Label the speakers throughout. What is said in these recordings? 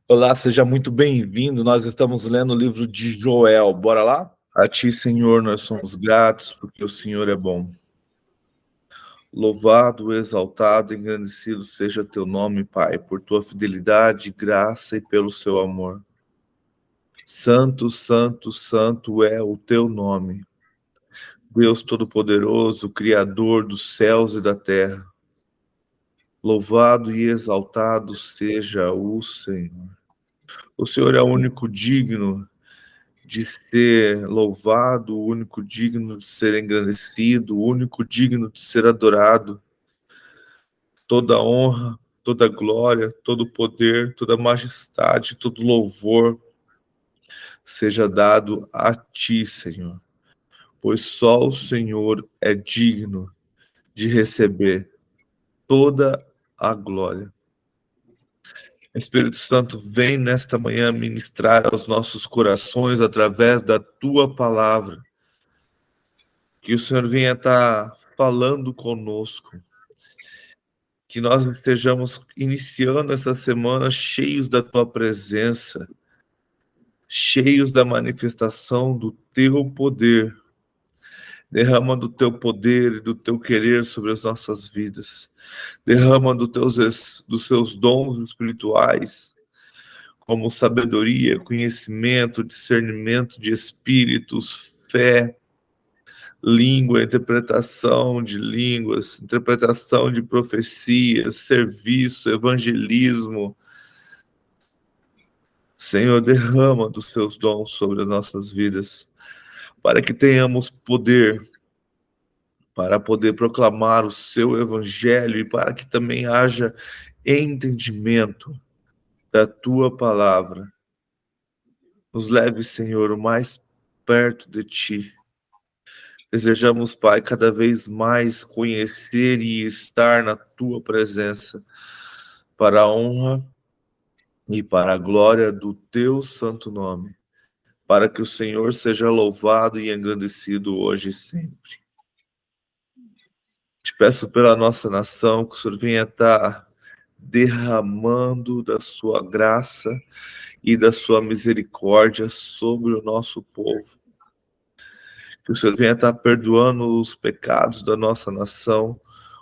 Speaker 1: Olá, seja muito bem-vindo. Nós estamos lendo o livro de Joel. Bora lá? A ti, Senhor, nós somos gratos porque o Senhor é bom. Louvado, exaltado, engrandecido seja teu nome, Pai, por tua fidelidade, graça e pelo seu amor. Santo, santo, santo é o teu nome. Deus Todo-Poderoso, Criador dos céus e da terra. Louvado e exaltado seja o Senhor. O Senhor é o único digno de ser louvado, o único digno de ser engrandecido, o único digno de ser adorado. Toda honra, toda glória, todo poder, toda majestade, todo louvor seja dado a ti, Senhor, pois só o Senhor é digno de receber toda a glória. Espírito Santo, vem nesta manhã ministrar aos nossos corações através da tua palavra. Que o Senhor venha estar falando conosco. Que nós estejamos iniciando essa semana cheios da tua presença, cheios da manifestação do teu poder. Derrama do teu poder e do teu querer sobre as nossas vidas. Derrama dos seus dons espirituais, como sabedoria, conhecimento, discernimento de espíritos, fé, língua, interpretação de línguas, interpretação de profecias, serviço, evangelismo. Senhor, derrama dos seus dons sobre as nossas vidas, para que tenhamos poder para poder proclamar o seu evangelho e para que também haja entendimento da tua palavra. Nos leve, Senhor, o mais perto de ti. Desejamos, Pai, cada vez mais conhecer e estar na tua presença, para a honra e para a glória do teu santo nome, para que o Senhor seja louvado e engrandecido hoje e sempre. Te peço pela nossa nação que o Senhor venha estar derramando da sua graça e da sua misericórdia sobre o nosso povo. Que o Senhor venha estar perdoando os pecados da nossa nação,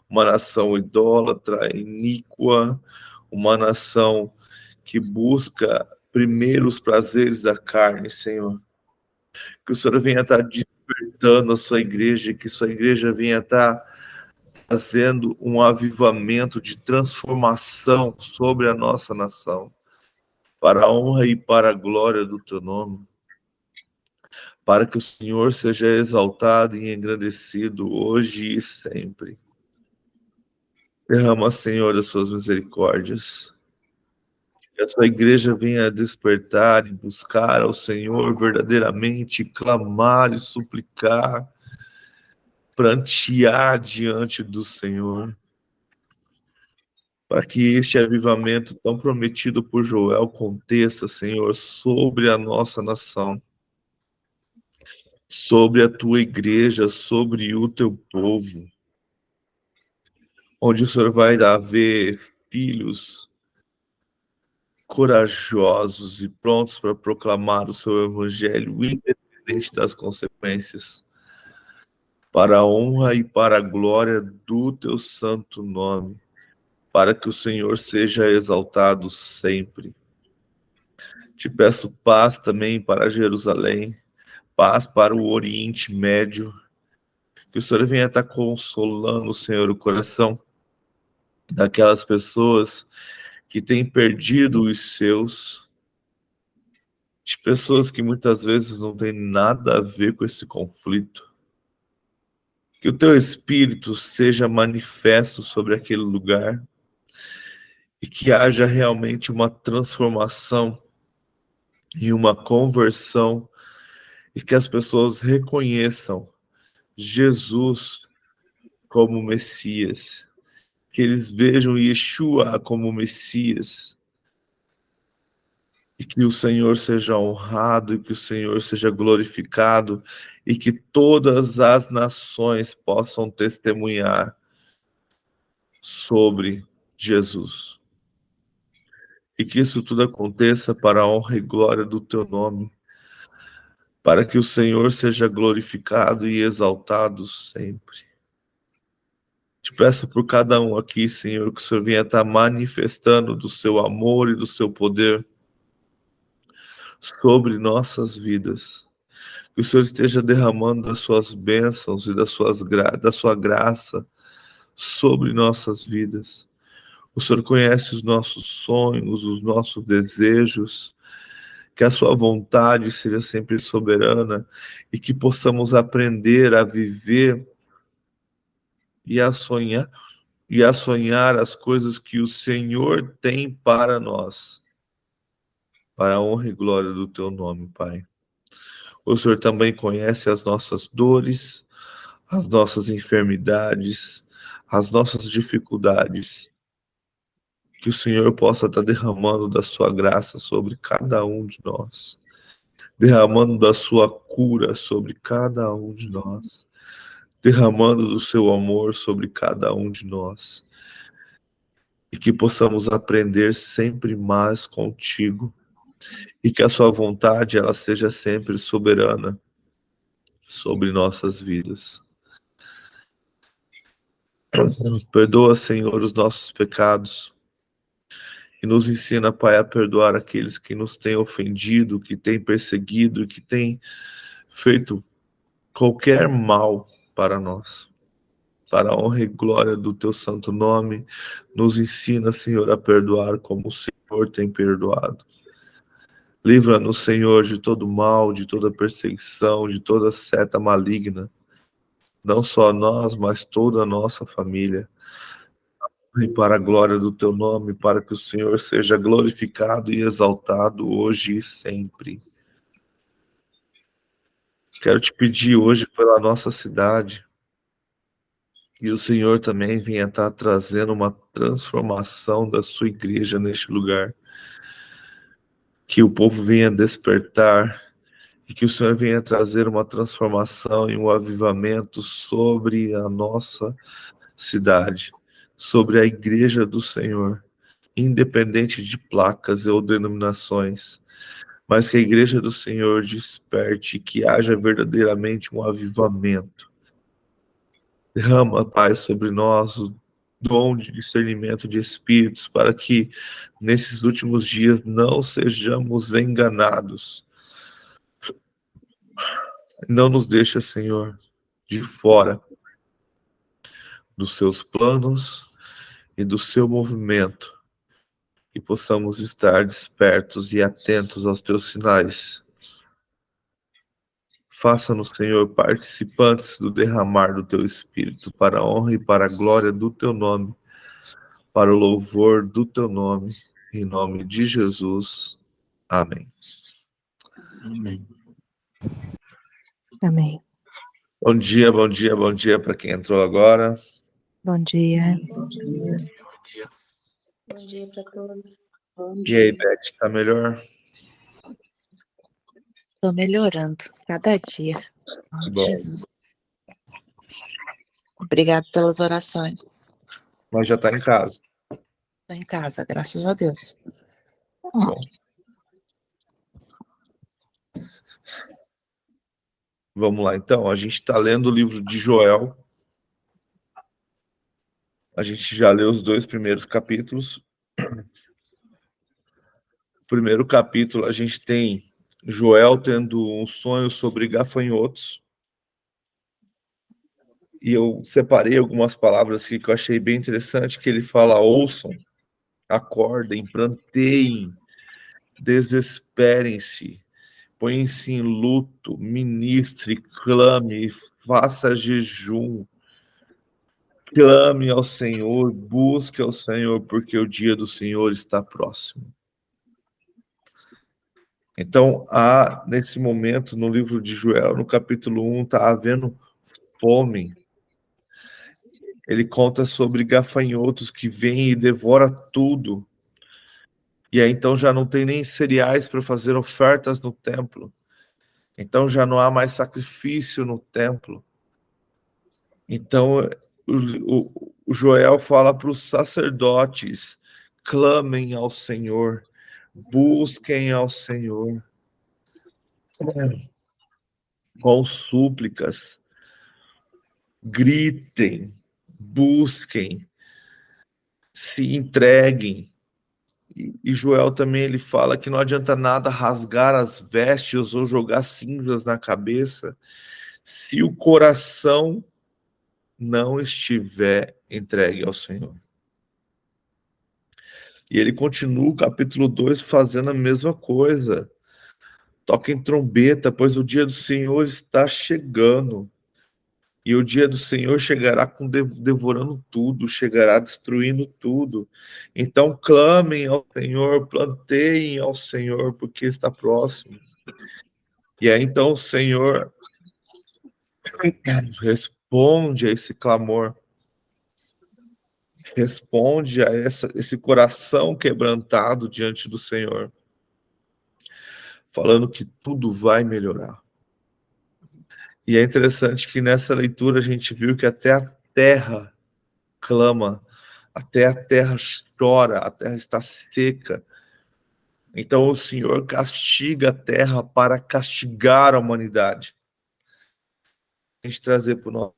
Speaker 1: uma nação idólatra, iníqua, uma nação que busca primeiro os prazeres da carne, Senhor. Que o Senhor venha estar despertando a sua igreja, que sua igreja venha estar fazendo um avivamento de transformação sobre a nossa nação, para a honra e para a glória do teu nome. Para que o Senhor seja exaltado e engrandecido hoje e sempre. Derrama, Senhor, as suas misericórdias. Que a sua igreja venha despertar e buscar ao Senhor verdadeiramente, clamar e suplicar, prantear diante do Senhor. Para que este avivamento tão prometido por Joel aconteça, Senhor, sobre a nossa nação, sobre a tua igreja, sobre o teu povo, onde o Senhor vai haver filhos corajosos e prontos para proclamar o seu evangelho, independente das consequências, para a honra e para a glória do teu santo nome, para que o Senhor seja exaltado sempre. Te peço paz também para Jerusalém, paz para o Oriente Médio, que o Senhor venha estar consolando, Senhor, o coração daquelas pessoas que têm perdido os seus, de pessoas que muitas vezes não têm nada a ver com esse conflito. Que o teu Espírito seja manifesto sobre aquele lugar e que haja realmente uma transformação e uma conversão e que as pessoas reconheçam Jesus como Messias, que eles vejam Yeshua como Messias, e que o Senhor seja honrado, e que o Senhor seja glorificado, e que todas as nações possam testemunhar sobre Jesus. e que isso tudo aconteça para a honra e glória do teu nome, para que o Senhor seja glorificado e exaltado sempre. Te peço por cada um aqui, Senhor, que o Senhor venha estar manifestando do seu amor e do seu poder sobre nossas vidas. Que o Senhor esteja derramando das suas bênçãos e da sua graça sobre nossas vidas. O Senhor conhece os nossos sonhos, os nossos desejos, que a sua vontade seja sempre soberana e que possamos aprender a viver e a sonhar as coisas que o Senhor tem para nós, para a honra e glória do teu nome, Pai. O Senhor também conhece as nossas dores, as nossas enfermidades, as nossas dificuldades. Que o Senhor possa estar derramando da sua graça sobre cada um de nós, derramando da sua cura sobre cada um de nós, derramando do seu amor sobre cada um de nós. E que possamos aprender sempre mais contigo. E que a sua vontade ela seja sempre soberana sobre nossas vidas. Perdoa, Senhor, os nossos pecados. E nos ensina, Pai, a perdoar aqueles que nos têm ofendido, que têm perseguido, que têm feito qualquer mal para nós. Para a honra e glória do teu santo nome, nos ensina, Senhor, a perdoar como o Senhor tem perdoado. Livra-nos, Senhor, de todo mal, de toda perseguição, de toda seta maligna. Não só nós, mas toda a nossa família. E para a glória do teu nome, para que o Senhor seja glorificado e exaltado hoje e sempre. Quero te pedir hoje pela nossa cidade, e o Senhor também venha estar trazendo uma transformação da sua igreja neste lugar. Que o povo venha despertar e que o Senhor venha trazer uma transformação e um avivamento sobre a nossa cidade, sobre a igreja do Senhor, independente de placas ou denominações, mas que a igreja do Senhor desperte, que haja verdadeiramente um avivamento. Derrama, Pai, sobre nós o dom de discernimento de espíritos, para que nesses últimos dias não sejamos enganados. Não nos deixa, Senhor, de fora dos seus planos e do seu movimento, e possamos estar despertos e atentos aos teus sinais. Faça-nos, Senhor, participantes do derramar do teu Espírito, para a honra e para a glória do teu nome, para o louvor do teu nome, em nome de Jesus. Amém.
Speaker 2: Amém.
Speaker 3: Amém.
Speaker 1: Bom dia, bom dia, bom dia para quem entrou agora.
Speaker 3: Bom dia.
Speaker 2: Bom dia.
Speaker 4: Bom dia para todos.
Speaker 1: E aí, Beth, tá melhor?
Speaker 3: Estou melhorando cada dia.
Speaker 1: Bom.
Speaker 3: Jesus. Obrigado pelas orações.
Speaker 1: Mas já tá em casa.
Speaker 3: Estou em casa, graças a Deus.
Speaker 1: Bom. Vamos lá, então. A gente está lendo o livro de Joel. A gente já leu os 2 primeiros capítulos. O primeiro capítulo, a gente tem Joel tendo um sonho sobre gafanhotos. E eu separei algumas palavras aqui que eu achei bem interessante, que ele fala: ouçam, acordem, pranteiem, desesperem-se, põem-se em luto, ministre, clame, faça jejum, clame ao Senhor, busque ao Senhor, porque o dia do Senhor está próximo. Então, nesse momento, no livro de Joel, no capítulo 1, está havendo fome. Ele conta sobre gafanhotos que vêm e devora tudo. E aí, então, já não tem nem cereais para fazer ofertas no templo. Então, já não há mais sacrifício no templo. Então, o Joel fala para os sacerdotes: clamem ao Senhor, Busquem ao Senhor com súplicas, gritem, busquem, se entreguem. E Joel também ele fala que não adianta nada rasgar as vestes ou jogar cinzas na cabeça se o coração não estiver entregue ao Senhor. E ele continua o capítulo 2 fazendo a mesma coisa. Toquem trombeta, pois o dia do Senhor está chegando. E o dia do Senhor chegará devorando tudo, chegará destruindo tudo. Então clamem ao Senhor, planteiem ao Senhor, porque está próximo. E aí então o Senhor responde a esse clamor, responde a esse coração quebrantado diante do Senhor, falando que tudo vai melhorar. E é interessante que nessa leitura a gente viu que até a terra clama, até a terra chora, a terra está seca. Então o Senhor castiga a terra para castigar a humanidade. A gente trazer para nós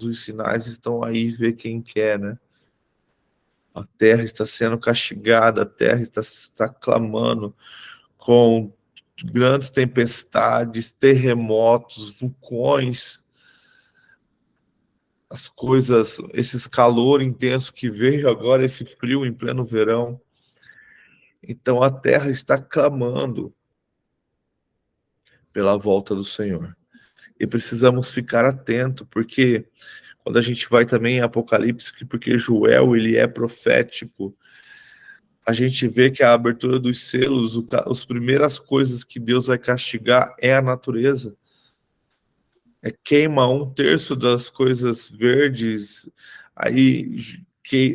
Speaker 1: os sinais estão aí, ver quem quer, né? A terra está sendo castigada, a terra está clamando com grandes tempestades, terremotos, vulcões, as coisas, esse calor intenso que veio agora, esse frio em pleno verão. Então a terra está clamando pela volta do Senhor. E precisamos ficar atento, porque quando a gente vai também em Apocalipse, porque Joel ele é profético, a gente vê que a abertura dos selos, as primeiras coisas que Deus vai castigar é a natureza. Queima 1/3 das coisas verdes, aí que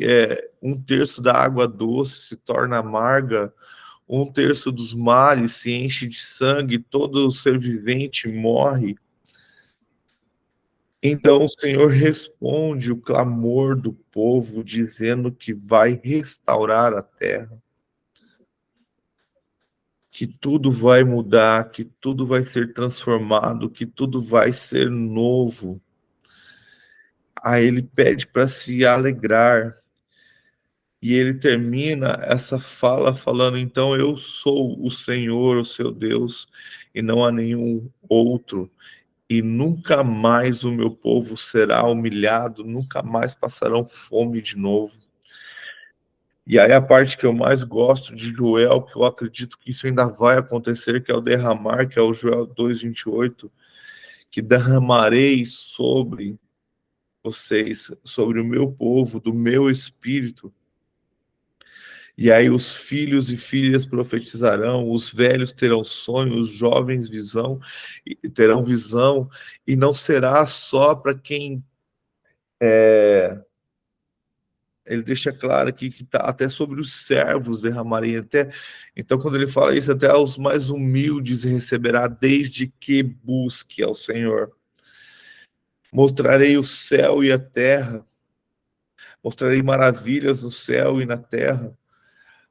Speaker 1: 1/3 da água doce se torna amarga, 1/3 dos mares se enche de sangue, todo ser vivente morre. Então o Senhor responde o clamor do povo, dizendo que vai restaurar a terra, que tudo vai mudar, que tudo vai ser transformado, que tudo vai ser novo. Aí ele pede para se alegrar. E ele termina essa fala falando, então eu sou o Senhor, o seu Deus, e não há nenhum outro. E nunca mais o meu povo será humilhado, nunca mais passarão fome de novo. E aí a parte que eu mais gosto de Joel, que eu acredito que isso ainda vai acontecer, que é o derramar, que é o Joel 2:28, que derramarei sobre vocês, sobre o meu povo, do meu espírito. E aí os filhos e filhas profetizarão, os velhos terão sonhos, os jovens terão visão, e não será só para quem ele deixa claro aqui que tá até sobre os servos derramarei até. Então, quando ele fala isso, até aos mais humildes receberá, desde que busque ao Senhor. Mostrarei o céu e a terra, mostrarei maravilhas no céu e na terra,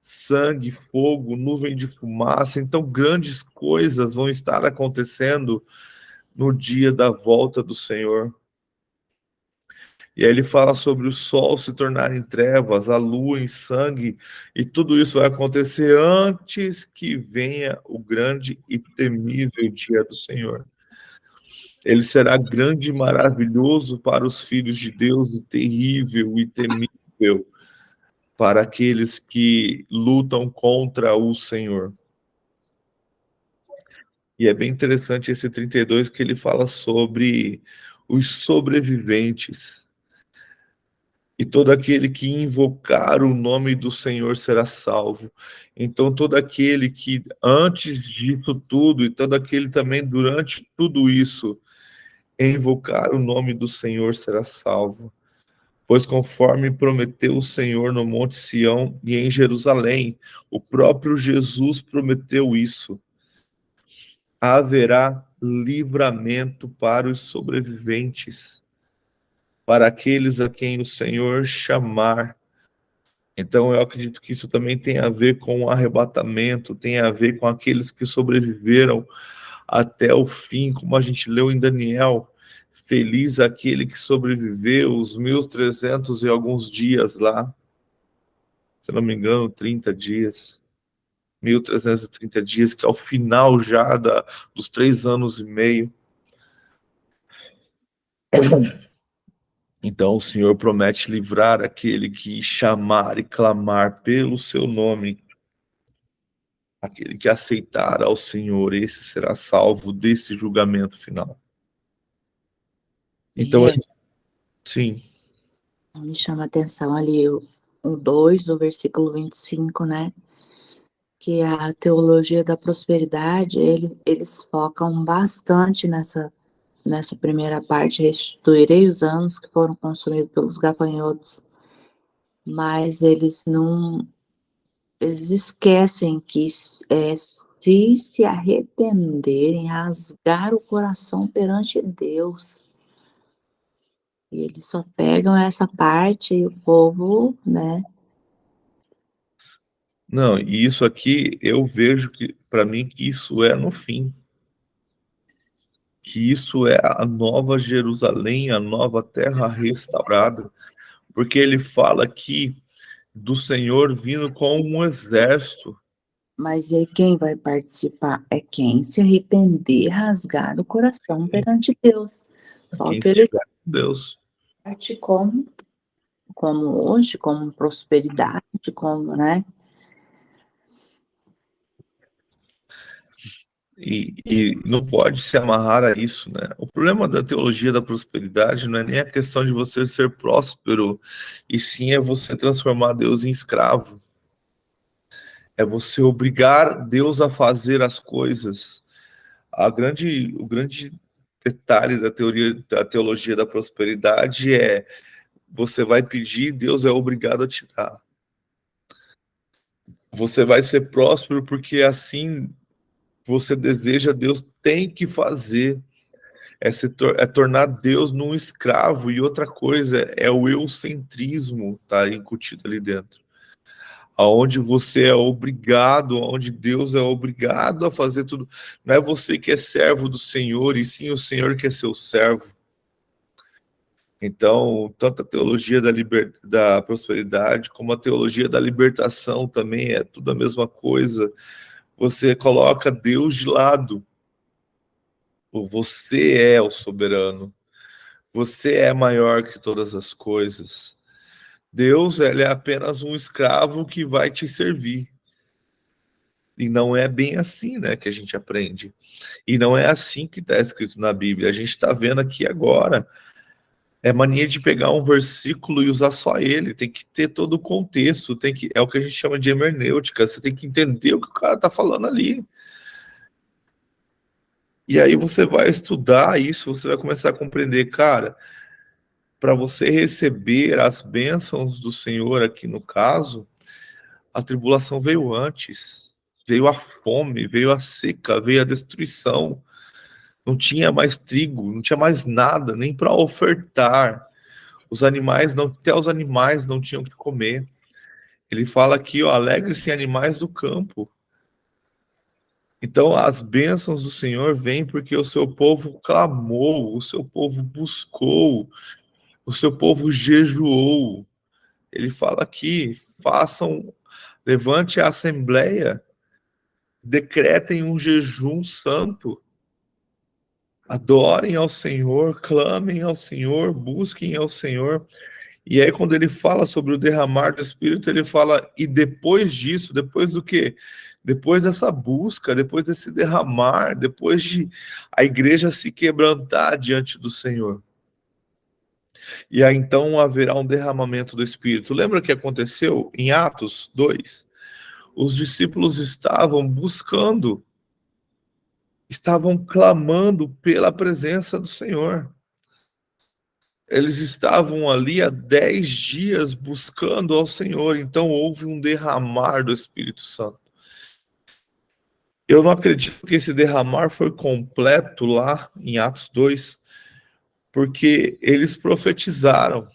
Speaker 1: sangue, fogo, nuvem de fumaça. Então, grandes coisas vão estar acontecendo no dia da volta do Senhor. E aí ele fala sobre o sol se tornar em trevas, a lua em sangue, e tudo isso vai acontecer antes que venha o grande e temível dia do Senhor. Ele será grande e maravilhoso para os filhos de Deus, e terrível e temível para aqueles que lutam contra o Senhor. E é bem interessante esse 32 que ele fala sobre os sobreviventes. E todo aquele que invocar o nome do Senhor será salvo. Então, todo aquele que antes disso tudo, e todo aquele também durante tudo isso, invocar o nome do Senhor será salvo. Pois conforme prometeu o Senhor no Monte Sião e em Jerusalém, o próprio Jesus prometeu isso. Haverá livramento para os sobreviventes, para aqueles a quem o Senhor chamar Então, eu acredito que isso também tem a ver com o arrebatamento, tem a ver com aqueles que sobreviveram até o fim, como a gente leu em Daniel. Feliz aquele que sobreviveu os 1.300 e alguns dias lá. Se não me engano, 30 dias. 1.330 dias, que é o final já dos 3 anos e meio. Então o Senhor promete livrar aquele que chamar e clamar pelo seu nome. Aquele que aceitar ao Senhor, esse será salvo desse julgamento final. Então, sim.
Speaker 3: Me chama a atenção ali o 2, o versículo 25, né? Que a teologia da prosperidade, eles focam bastante nessa primeira parte, restituirei os anos que foram consumidos pelos gafanhotos, mas eles esquecem que se arrependerem, rasgar o coração perante Deus. E eles só pegam essa parte e o povo, né?
Speaker 1: Não, e isso aqui eu vejo que, para mim, que isso é no fim. Que isso é a nova Jerusalém, a nova terra restaurada. Porque ele fala aqui do Senhor vindo com um exército.
Speaker 3: Mas e quem vai participar? É quem se arrepender, rasgar o coração perante Deus. Só
Speaker 1: Quem
Speaker 3: que ele
Speaker 1: estiver com Deus.
Speaker 3: parte como hoje, como prosperidade, como, né?
Speaker 1: E não pode se amarrar a isso, né? O problema da teologia da prosperidade não é nem a questão de você ser próspero, e sim é você transformar Deus em escravo. É você obrigar Deus a fazer as coisas. O grande detalhe da teologia da prosperidade é você vai pedir, Deus é obrigado a te dar. Você vai ser próspero porque assim você deseja, Deus tem que fazer. É tornar Deus num escravo. E outra coisa é o eugocentrismo, tá incutido ali dentro. Aonde você é obrigado, onde Deus é obrigado a fazer tudo. Não é você que é servo do Senhor, e sim o Senhor que é seu servo. Então, tanto a teologia da prosperidade, como a teologia da libertação também é tudo a mesma coisa. Você coloca Deus de lado. Você é o soberano. Você é maior que todas as coisas. Deus, ele é apenas um escravo que vai te servir. E não é bem assim, né, que a gente aprende. E não é assim que está escrito na Bíblia. A gente está vendo aqui agora. É mania de pegar um versículo e usar só ele. Tem que ter todo o contexto. É o que a gente chama de hermenêutica. Você tem que entender o que o cara está falando ali. E aí você vai estudar isso, você vai começar a compreender, cara, para você receber as bênçãos do Senhor aqui no caso, a tribulação veio antes. Veio a fome, veio a seca, veio a destruição. Não tinha mais trigo, não tinha mais nada, nem para ofertar. Os animais, até os animais não tinham que comer. Ele fala aqui, ó, alegre-se animais do campo. Então, as bênçãos do Senhor vêm porque o seu povo clamou, o seu povo buscou, o seu povo jejuou. Ele fala aqui, levante a assembleia, decretem um jejum santo, adorem ao Senhor, clamem ao Senhor, busquem ao Senhor. E aí, quando ele fala sobre o derramar do Espírito, ele fala, e depois disso, depois do quê? Depois dessa busca, depois desse derramar, depois de a igreja se quebrantar diante do Senhor. E aí, então, haverá um derramamento do Espírito. Lembra o que aconteceu em Atos 2? Os discípulos estavam buscando, estavam clamando pela presença do Senhor. Eles estavam ali há 10 dias buscando ao Senhor, então houve um derramar do Espírito Santo. Eu não acredito que esse derramar foi completo lá em Atos 2, porque eles profetizaram.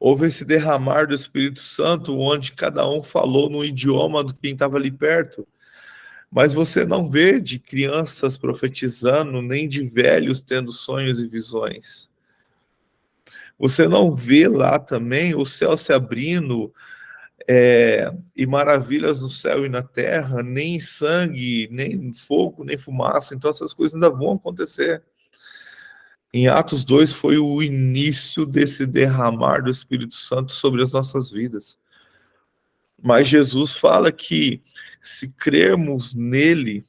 Speaker 1: Houve esse derramar do Espírito Santo, onde cada um falou no idioma de quem estava ali perto. Mas você não vê de crianças profetizando, nem de velhos tendo sonhos e visões. Você não vê lá também o céu se abrindo e maravilhas no céu e na terra, nem sangue, nem fogo, nem fumaça. Então essas coisas ainda vão acontecer. Em Atos 2 foi o início desse derramar do Espírito Santo sobre as nossas vidas. Mas Jesus fala que se crermos nele,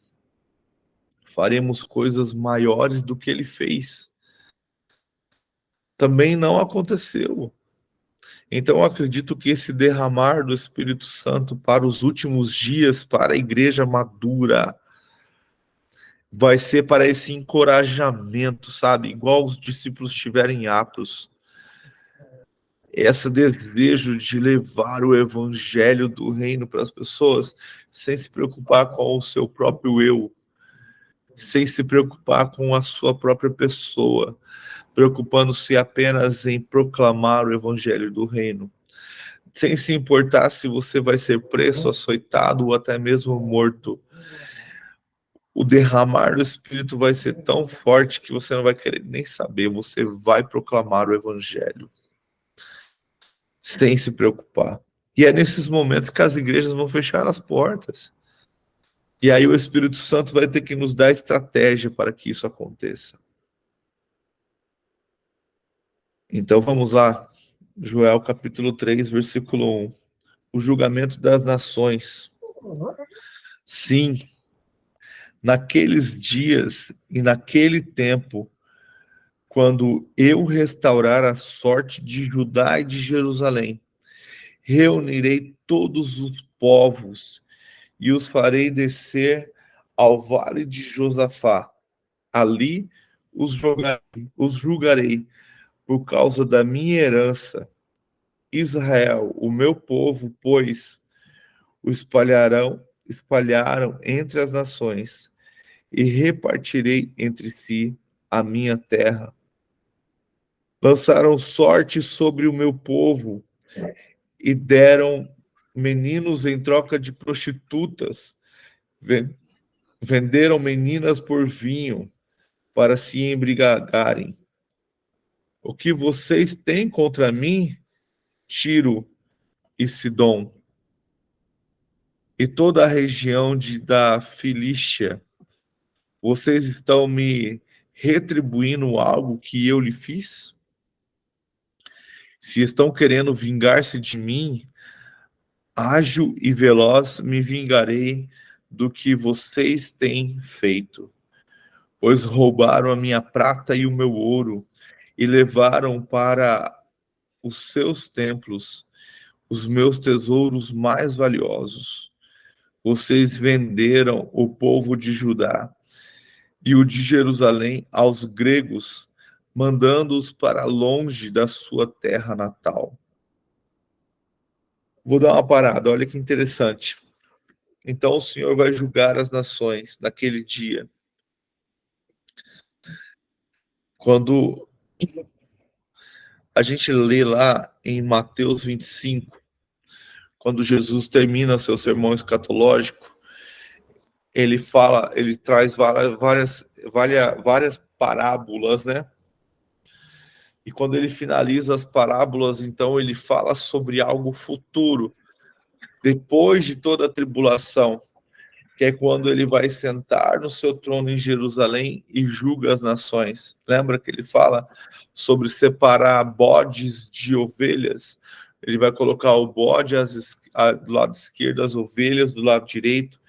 Speaker 1: faremos coisas maiores do que ele fez. Também não aconteceu. Então eu acredito que esse derramar do Espírito Santo para os últimos dias, para a igreja madura, vai ser para esse encorajamento, sabe? Igual os discípulos tiveram em Atos. Esse desejo de levar o evangelho do reino para as pessoas, sem se preocupar com o seu próprio eu, sem se preocupar com a sua própria pessoa, preocupando-se apenas em proclamar o evangelho do reino, sem se importar se você vai ser preso, açoitado ou até mesmo morto. O derramar do Espírito vai ser tão forte que você não vai querer nem saber, você vai proclamar o evangelho, sem se preocupar. E é nesses momentos que as igrejas vão fechar as portas. E aí o Espírito Santo vai ter que nos dar estratégia para que isso aconteça. Então vamos lá, Joel capítulo 3, versículo 1. O julgamento das nações. Sim, naqueles dias e naquele tempo, quando eu restaurar a sorte de Judá e de Jerusalém, reunirei todos os povos e os farei descer ao vale de Josafá. Ali os julgarei por causa da minha herança. Israel, o meu povo, pois o espalharam entre as nações, e repartirei entre si a minha terra. Lançaram sorte sobre o meu povo e deram meninos em troca de prostitutas. Venderam meninas por vinho para se embriagarem. O que vocês têm contra mim, Tiro e Sidom, e toda a região da Filístia, vocês estão me retribuindo algo que eu lhe fiz? Se estão querendo vingar-se de mim, ágil e veloz me vingarei do que vocês têm feito. Pois roubaram a minha prata e o meu ouro, e levaram para os seus templos os meus tesouros mais valiosos. Vocês venderam o povo de Judá e o de Jerusalém aos gregos, mandando-os para longe da sua terra natal. Vou dar uma parada, olha que interessante. Então o Senhor vai julgar as nações naquele dia. Quando a gente lê lá em Mateus 25, quando Jesus termina seu sermão escatológico, ele traz várias parábolas, né? E quando ele finaliza as parábolas, então ele fala sobre algo futuro, depois de toda a tribulação, que é quando ele vai sentar no seu trono em Jerusalém e julga as nações. Lembra que ele fala sobre separar bodes de ovelhas? Ele vai colocar o bode do lado esquerdo, as ovelhas do lado direito,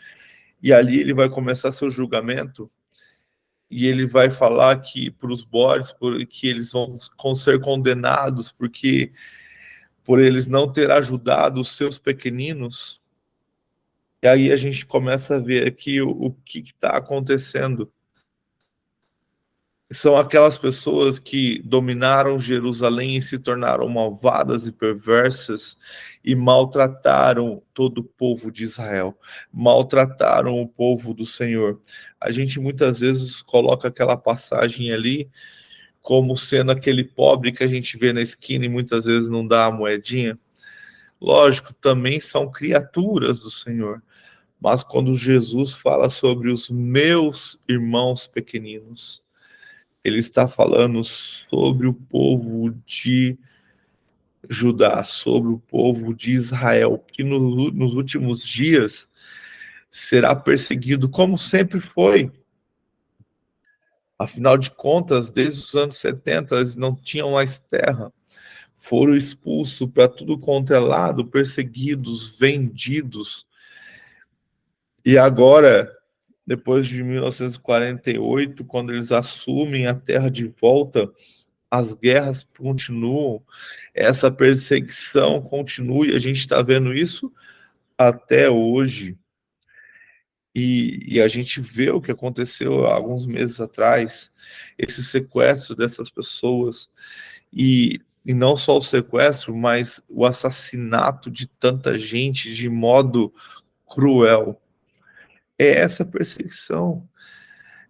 Speaker 1: e ali ele vai começar seu julgamento, e ele vai falar que para os bodes, que eles vão ser condenados, porque por eles não ter ajudado os seus pequeninos. E aí a gente começa a ver aqui o que está acontecendo. São aquelas pessoas que dominaram Jerusalém e se tornaram malvadas e perversas e maltrataram todo o povo de Israel, maltrataram o povo do Senhor. A gente muitas vezes coloca aquela passagem ali como sendo aquele pobre que a gente vê na esquina e muitas vezes não dá a moedinha. Lógico, também são criaturas do Senhor. Mas quando Jesus fala sobre os meus irmãos pequeninos, ele está falando sobre o povo de Judá, sobre o povo de Israel, que nos últimos dias será perseguido, como sempre foi. Afinal de contas, desde os anos 70, eles não tinham mais terra. Foram expulsos para tudo quanto é lado, perseguidos, vendidos. E agora, depois de 1948, quando eles assumem a terra de volta, as guerras continuam, essa perseguição continua, e a gente está vendo isso até hoje. E a gente vê o que aconteceu há alguns meses atrás, esse sequestro dessas pessoas, e não só o sequestro, mas o assassinato de tanta gente de modo cruel. É essa perseguição.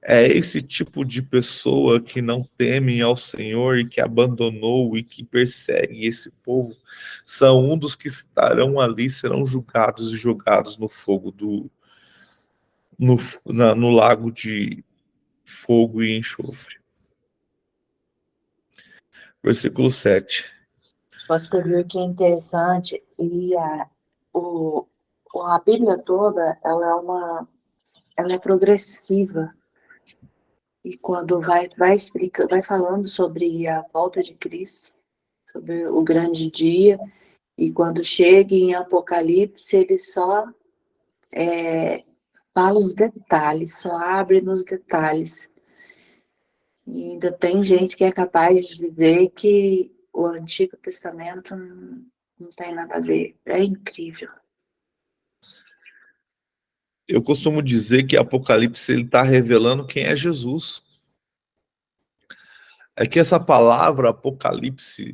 Speaker 1: É esse tipo de pessoa que não teme ao Senhor e que abandonou e que persegue esse povo, são um dos que estarão ali, serão julgados e jogados no fogo no lago de fogo e enxofre. Versículo 7.
Speaker 3: Você viu que é interessante, e a Bíblia toda, ela é progressiva. E quando vai falando sobre a volta de Cristo, sobre o grande dia, e quando chega em Apocalipse, ele só fala os detalhes, só abre nos detalhes. E ainda tem gente que é capaz de dizer que o Antigo Testamento não tem nada a ver. É incrível.
Speaker 1: Eu costumo dizer que Apocalipse ele está revelando quem é Jesus. É que essa palavra Apocalipse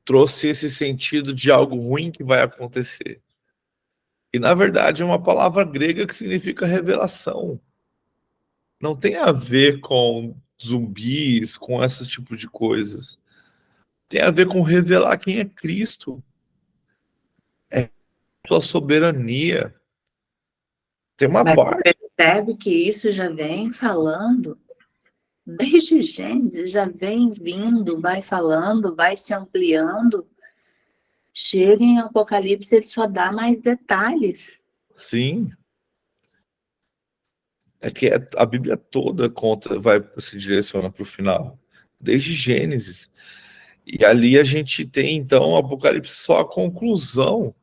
Speaker 1: trouxe esse sentido de algo ruim que vai acontecer. E na verdade é uma palavra grega que significa revelação. Não tem a ver com zumbis, com esse tipo de coisas. Tem a ver com revelar quem é Cristo. É sua soberania. Tem uma
Speaker 3: Mas
Speaker 1: parte.
Speaker 3: percebe que isso já vem falando, desde Gênesis, já vem vindo, vai falando, vai se ampliando. Chega em Apocalipse, ele só dá mais detalhes.
Speaker 1: Sim. É que a Bíblia toda se direciona para o final. Desde Gênesis. E ali a gente tem, então, Apocalipse só a conclusão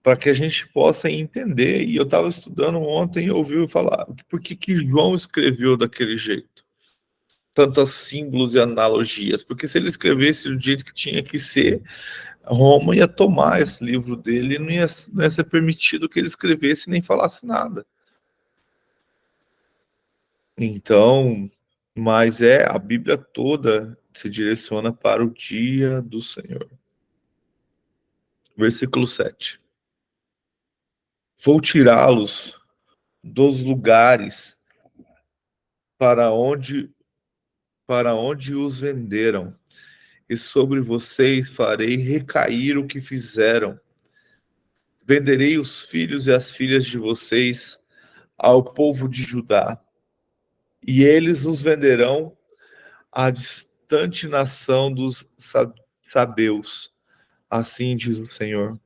Speaker 1: para que a gente possa entender. E eu estava estudando ontem e ouvi falar por que João escreveu daquele jeito. Tantos símbolos e analogias. Porque se ele escrevesse do jeito que tinha que ser, Roma ia tomar esse livro dele e não ia ser permitido que ele escrevesse nem falasse nada. Então, mas a Bíblia toda se direciona para o dia do Senhor. Versículo 7. Vou tirá-los dos lugares para onde os venderam, e sobre vocês farei recair o que fizeram. Venderei os filhos e as filhas de vocês ao povo de Judá, e eles os venderão à distante nação dos sabeus. Assim diz o Senhor.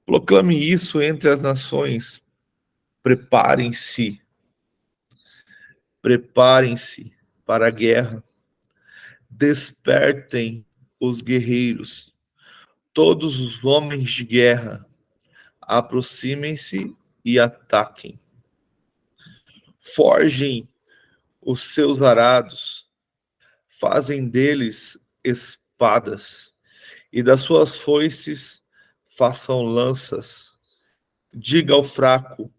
Speaker 1: Proclame isso entre as nações. Preparem-se. Preparem-se para a guerra. Despertem os guerreiros. Todos os homens de guerra. Aproximem-se e ataquem. Forjem os seus arados. Fazem deles espadas. E das suas foices façam lanças. Diga o fraco,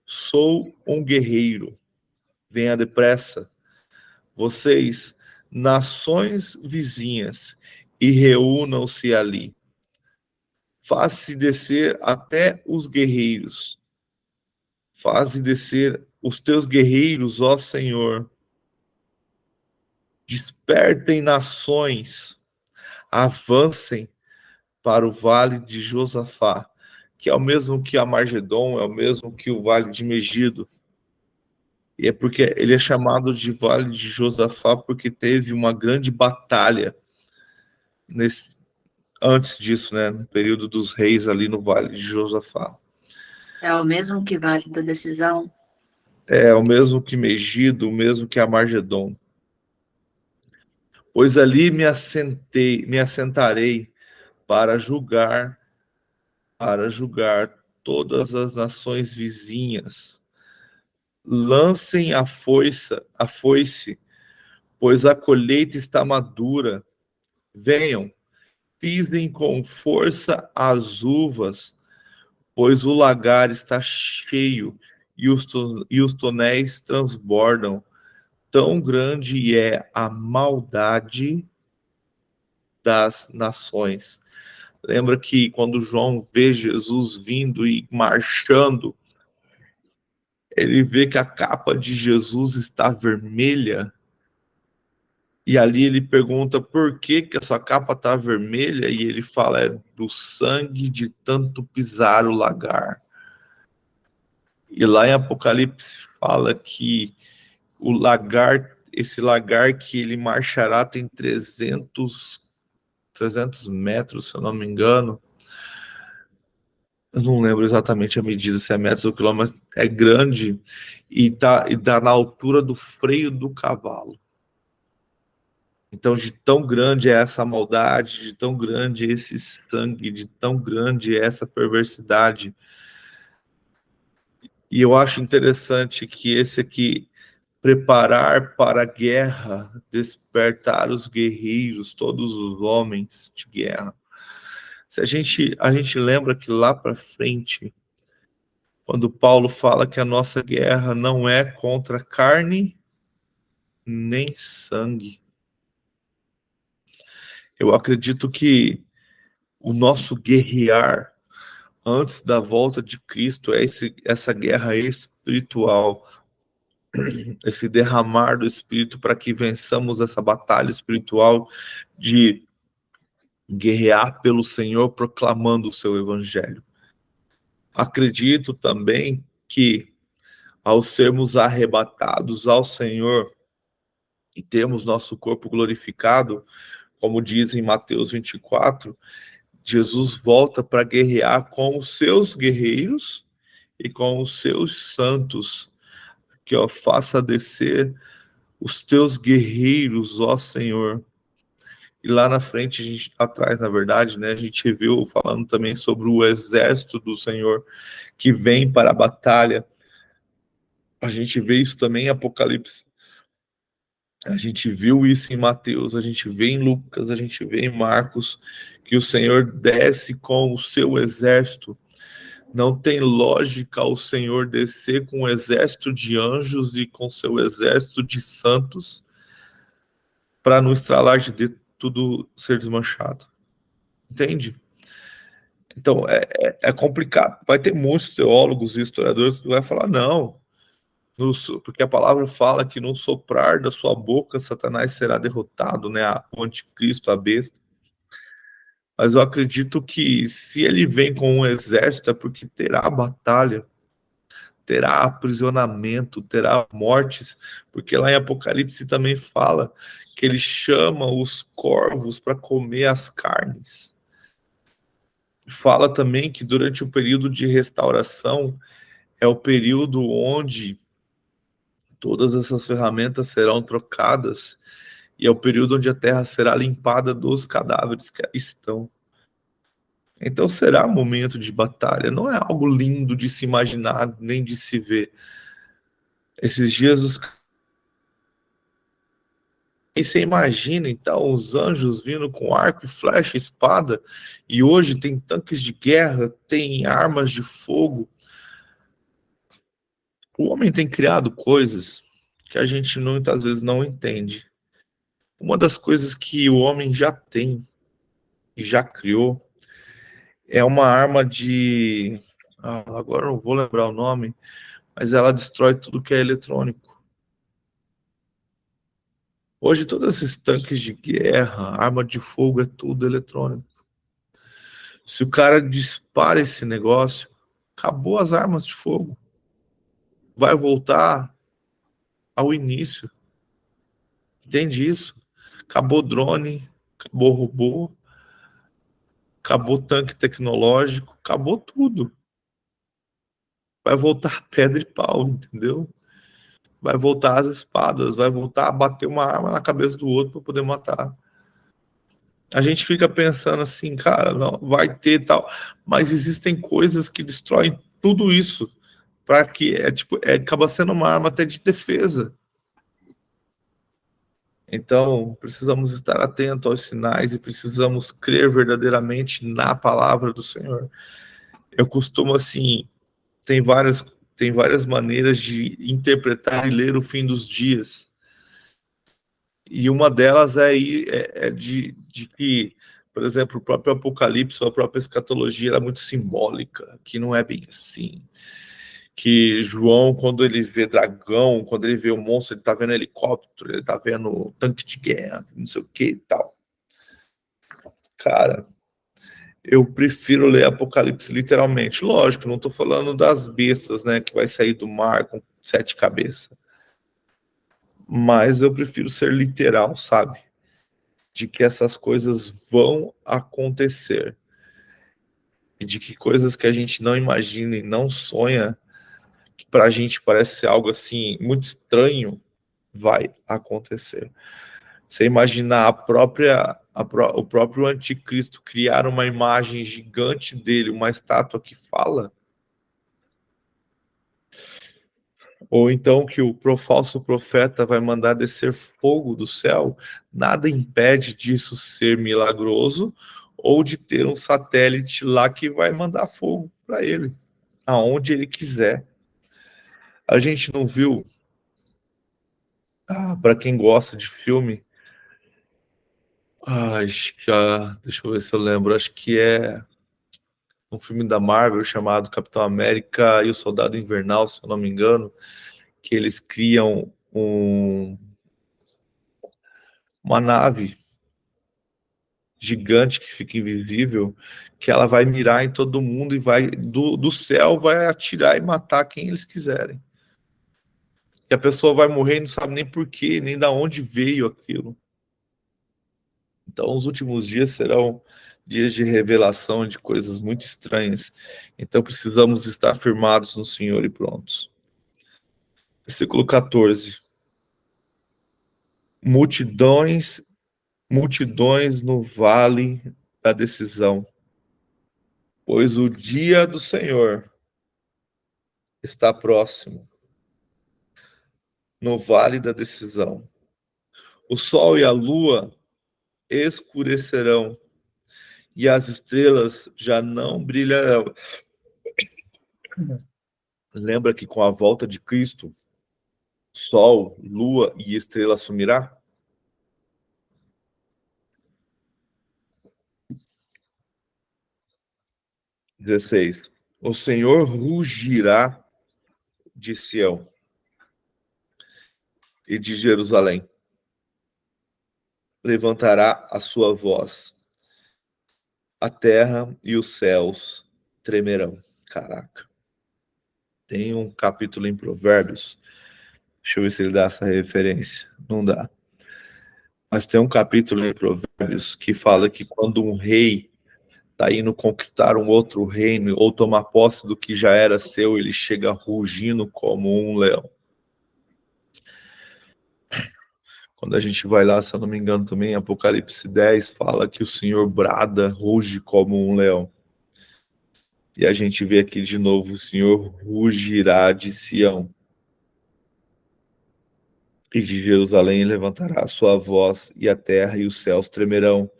Speaker 1: sou um guerreiro. Venha depressa, vocês, nações vizinhas, e reúnam-se ali. Faze descer até os guerreiros. Faze descer os teus guerreiros, ó Senhor. Despertem nações, avancem para o vale de Josafá, que é o mesmo que Amargedon, é o mesmo que o vale de Megido. E é porque ele é chamado de vale de Josafá porque teve uma grande batalha antes disso, né, no período dos reis ali no vale de Josafá.
Speaker 3: É o mesmo que Vale da Decisão?
Speaker 1: É o mesmo que Megido, o mesmo que Amargedon. Pois ali me assentarei para julgar todas as nações vizinhas. Lancem a foice, pois a colheita está madura. Venham, pisem com força as uvas, pois o lagar está cheio e os tonéis transbordam. Tão grande é a maldade das nações. Lembra que quando João vê Jesus vindo e marchando, ele vê que a capa de Jesus está vermelha, e ali ele pergunta por que que a sua capa está vermelha, e ele fala, é do sangue de tanto pisar o lagar. E lá em Apocalipse fala que o lagar, esse lagar que ele marchará tem 300 metros, se eu não me engano. Eu não lembro exatamente a medida, se é metros ou quilômetros, mas é grande e dá na altura do freio do cavalo. Então, de tão grande é essa maldade, de tão grande é esse sangue, de tão grande é essa perversidade. E eu acho interessante que esse aqui, preparar para a guerra, despertar os guerreiros, todos os homens de guerra. Se a gente lembra que lá para frente, quando Paulo fala que a nossa guerra não é contra carne nem sangue. Eu acredito que o nosso guerrear antes da volta de Cristo é essa guerra espiritual, esse derramar do Espírito para que vençamos essa batalha espiritual de guerrear pelo Senhor proclamando o seu evangelho. Acredito também que ao sermos arrebatados ao Senhor e termos nosso corpo glorificado, como diz em Mateus 24, Jesus volta para guerrear com os seus guerreiros e com os seus santos, que faça descer os teus guerreiros, ó Senhor. E lá na frente, atrás, na verdade, né, a gente viu falando também sobre o exército do Senhor que vem para a batalha. A gente vê isso também em Apocalipse. A gente viu isso em Mateus, a gente vê em Lucas, a gente vê em Marcos, que o Senhor desce com o seu exército. Não tem lógica o Senhor descer com um exército de anjos e com seu exército de santos para no estralar de dedo tudo ser desmanchado. Entende? Então, é complicado. Vai ter muitos teólogos e historiadores que vai falar, não, porque a palavra fala que no soprar da sua boca Satanás será derrotado, né? O anticristo, a besta. Mas eu acredito que se ele vem com um exército é porque terá batalha, terá aprisionamento, terá mortes, porque lá em Apocalipse também fala que ele chama os corvos para comer as carnes. Fala também que durante o período de restauração é o período onde todas essas ferramentas serão trocadas e é o período onde a terra será limpada dos cadáveres que estão. Então será um momento de batalha, não é algo lindo de se imaginar nem de se ver. Esses dias e você imagina, então, os anjos vindo com arco e flecha, espada, e hoje tem tanques de guerra, tem armas de fogo. O homem tem criado coisas que a gente muitas vezes não entende. Uma das coisas que o homem já tem e já criou é uma arma de... agora não vou lembrar o nome, mas ela destrói tudo que é eletrônico. Hoje, todos esses tanques de guerra, arma de fogo, é tudo eletrônico. Se o cara dispara esse negócio, acabou as armas de fogo. Vai voltar ao início. Entende isso? Acabou drone, acabou robô, acabou tanque tecnológico, acabou tudo. Vai voltar pedra e pau, entendeu? Vai voltar as espadas, vai voltar a bater uma arma na cabeça do outro para poder matar. A gente fica pensando assim, cara, não vai ter tal, mas existem coisas que destroem tudo isso para que acaba sendo uma arma até de defesa. Então, precisamos estar atentos aos sinais e precisamos crer verdadeiramente na palavra do Senhor. Eu costumo, assim, tem várias maneiras de interpretar e ler o fim dos dias. E uma delas é de que, por exemplo, o próprio Apocalipse, a própria escatologia, é muito simbólica, que não é bem assim. Que João, quando ele vê dragão, quando ele vê o monstro, ele tá vendo helicóptero, ele tá vendo tanque de guerra, não sei o que e tal. Cara, eu prefiro ler Apocalipse literalmente. Lógico, não tô falando das bestas, né, que vai sair do mar com 7 cabeças. Mas eu prefiro ser literal, sabe? De que essas coisas vão acontecer. E de que coisas que a gente não imagina e não sonha, que pra gente parece ser algo assim muito estranho, vai acontecer. Você imaginar o próprio anticristo criar uma imagem gigante dele, uma estátua que fala? Ou então que o falso profeta vai mandar descer fogo do céu? Nada impede disso ser milagroso ou de ter um satélite lá que vai mandar fogo para ele, aonde ele quiser. A gente não viu, para quem gosta de filme, acho que, deixa eu ver se eu lembro, acho que é um filme da Marvel chamado Capitão América e o Soldado Invernal, se eu não me engano, que eles criam uma nave gigante que fica invisível, que ela vai mirar em todo mundo e vai do céu vai atirar e matar quem eles quiserem. E a pessoa vai morrer e não sabe nem por quê, nem da onde veio aquilo. Então, os últimos dias serão dias de revelação de coisas muito estranhas. Então, precisamos estar firmados no Senhor e prontos. Versículo 14. Multidões no vale da decisão, pois o dia do Senhor está próximo, no vale da decisão. O sol e a lua escurecerão, e as estrelas já não brilharão. Lembra que com a volta de Cristo, sol, lua e estrela sumirá? XVI. O Senhor rugirá de Sião e de Jerusalém. Levantará a sua voz. A terra e os céus tremerão. Caraca. Tem um capítulo em Provérbios. Deixa eu ver se ele dá essa referência. Não dá. Mas tem um capítulo em Provérbios que fala que quando um rei está indo conquistar um outro reino ou tomar posse do que já era seu, ele chega rugindo como um leão. Quando a gente vai lá, se eu não me engano também, Apocalipse 10 fala que o Senhor brada, ruge como um leão. E a gente vê aqui de novo, o Senhor rugirá de Sião. E de Jerusalém levantará a sua voz, e a terra e os céus tremerão.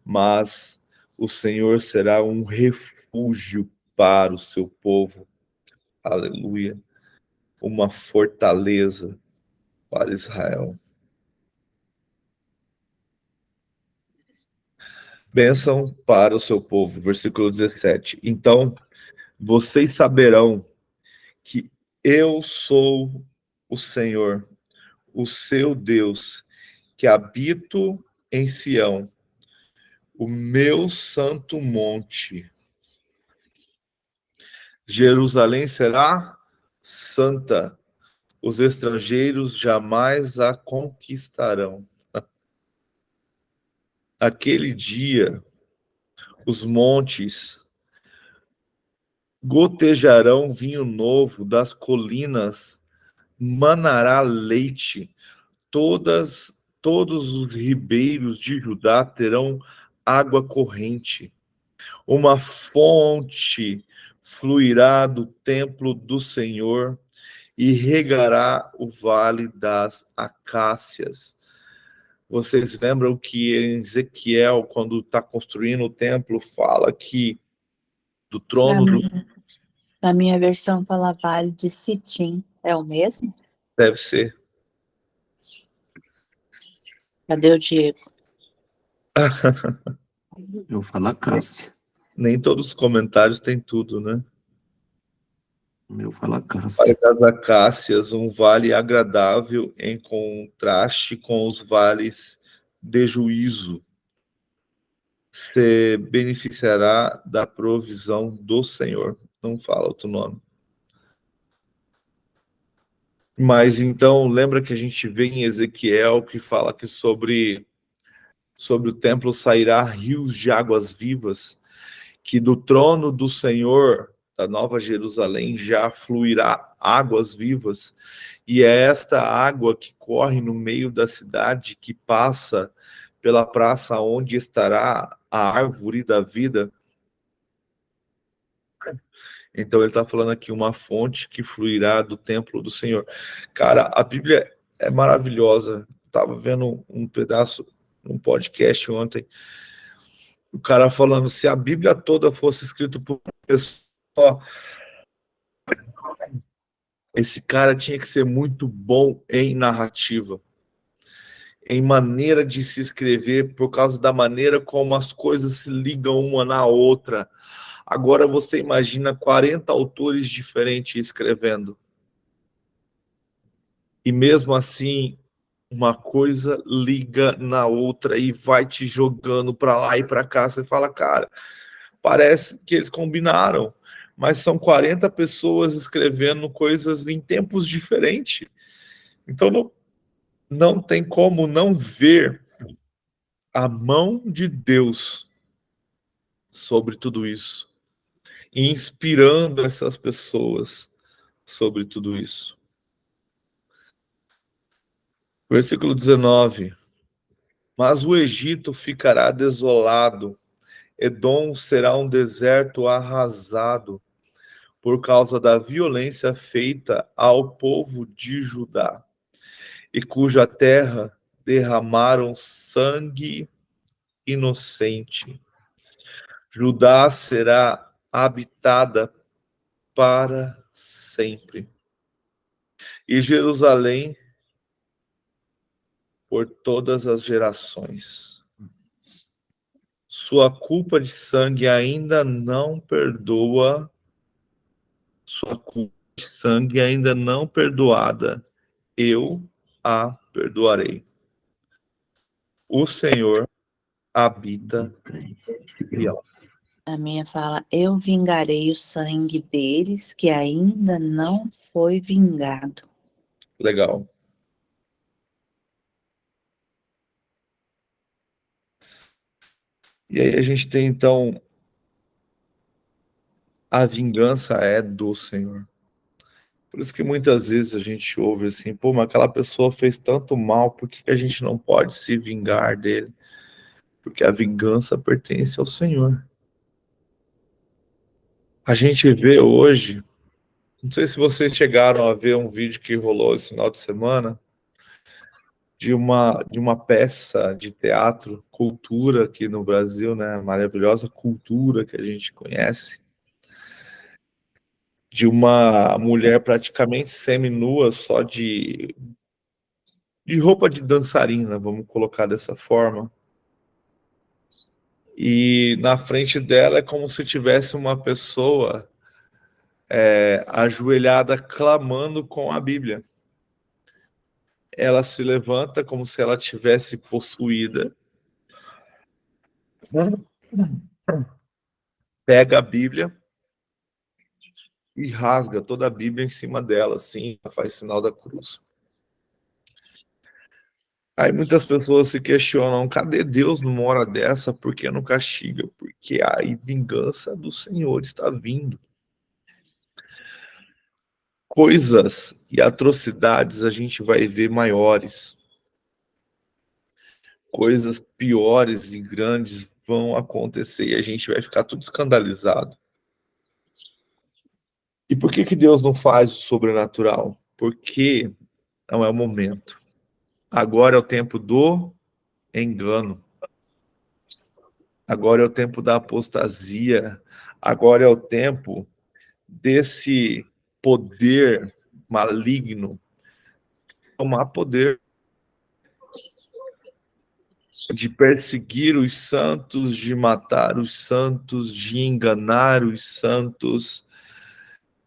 Speaker 1: Mas o Senhor será um refúgio para o seu povo. Aleluia. Uma fortaleza para Israel. Bênção para o seu povo. Versículo 17. Então, vocês saberão que Eu sou o Senhor, o seu Deus, que habito em Sião, o meu santo monte. Jerusalém será santa, os estrangeiros jamais a conquistarão. Aquele dia, os montes gotejarão vinho novo, das colinas manará leite, todos os ribeiros de Judá terão água corrente. Uma fonte fluirá do templo do Senhor e regará o vale das acácias. Vocês lembram que em Ezequiel, quando está construindo o templo, fala que do trono do...
Speaker 3: Na minha versão fala Vale de Sitim. É o mesmo?
Speaker 1: Deve ser.
Speaker 3: Cadê o Diego?
Speaker 2: Eu falo Cássia.
Speaker 1: Nem todos os comentários têm tudo, né?
Speaker 2: Eu falo
Speaker 1: Vale
Speaker 2: Cássia.
Speaker 1: das Acácias, um vale agradável em contraste com os vales de juízo. Se beneficiará da provisão do Senhor. Não fala outro nome. Mas então, lembra que a gente vê em Ezequiel que fala que sobre o templo sairá rios de águas vivas, que do trono do Senhor, da Nova Jerusalém, já fluirá águas vivas, e é esta água que corre no meio da cidade, que passa pela praça onde estará a árvore da vida. Então ele está falando aqui uma fonte que fluirá do templo do Senhor. Cara, a Bíblia é maravilhosa. Estava vendo um pedaço, um podcast ontem, o cara falando, se a Bíblia toda fosse escrita por uma pessoa, esse cara tinha que ser muito bom em narrativa, em maneira de se escrever, por causa da maneira como as coisas se ligam uma na outra. Agora você imagina 40 autores diferentes escrevendo. E mesmo assim, uma coisa liga na outra e vai te jogando para lá e para cá. Você fala, cara, parece que eles combinaram, mas são 40 pessoas escrevendo coisas em tempos diferentes. Então não tem como não ver a mão de Deus sobre tudo isso, e inspirando essas pessoas sobre tudo isso. Versículo 19. Mas o Egito ficará desolado, Edom será um deserto arrasado, por causa da violência feita ao povo de Judá, e cuja terra derramaram sangue inocente. Judá será habitada para sempre, e Jerusalém por todas as gerações. Sua culpa de sangue ainda não perdoa, sua culpa de sangue ainda não perdoada, eu a perdoarei. O Senhor habita em Sião.
Speaker 3: A minha fala, eu vingarei o sangue deles que ainda não foi vingado.
Speaker 1: Legal. E aí a gente tem, então, a vingança é do Senhor. Por isso que muitas vezes a gente ouve assim, pô, mas aquela pessoa fez tanto mal, por que a gente não pode se vingar dele? Porque a vingança pertence ao Senhor. A gente vê hoje, não sei se vocês chegaram a ver um vídeo que rolou esse final de semana, de uma peça de teatro, cultura aqui no Brasil, né? A maravilhosa cultura que a gente conhece, de uma mulher praticamente semi-nua, só de roupa de dançarina, vamos colocar dessa forma. E na frente dela é como se tivesse uma pessoa ajoelhada clamando com a Bíblia. Ela se levanta como se ela tivesse possuída, pega a Bíblia e rasga toda a Bíblia em cima dela, assim, faz sinal da cruz. Aí muitas pessoas se questionam, cadê Deus numa hora dessa? Por que não castiga? Porque a vingança do Senhor está vindo. Coisas e atrocidades a gente vai ver maiores. Coisas piores e grandes vão acontecer e a gente vai ficar tudo escandalizado. E por que Deus não faz o sobrenatural? Porque não é o momento. Agora é o tempo do engano. Agora é o tempo da apostasia. Agora é o tempo desse poder maligno tomar poder, de perseguir os santos, de matar os santos, de enganar os santos,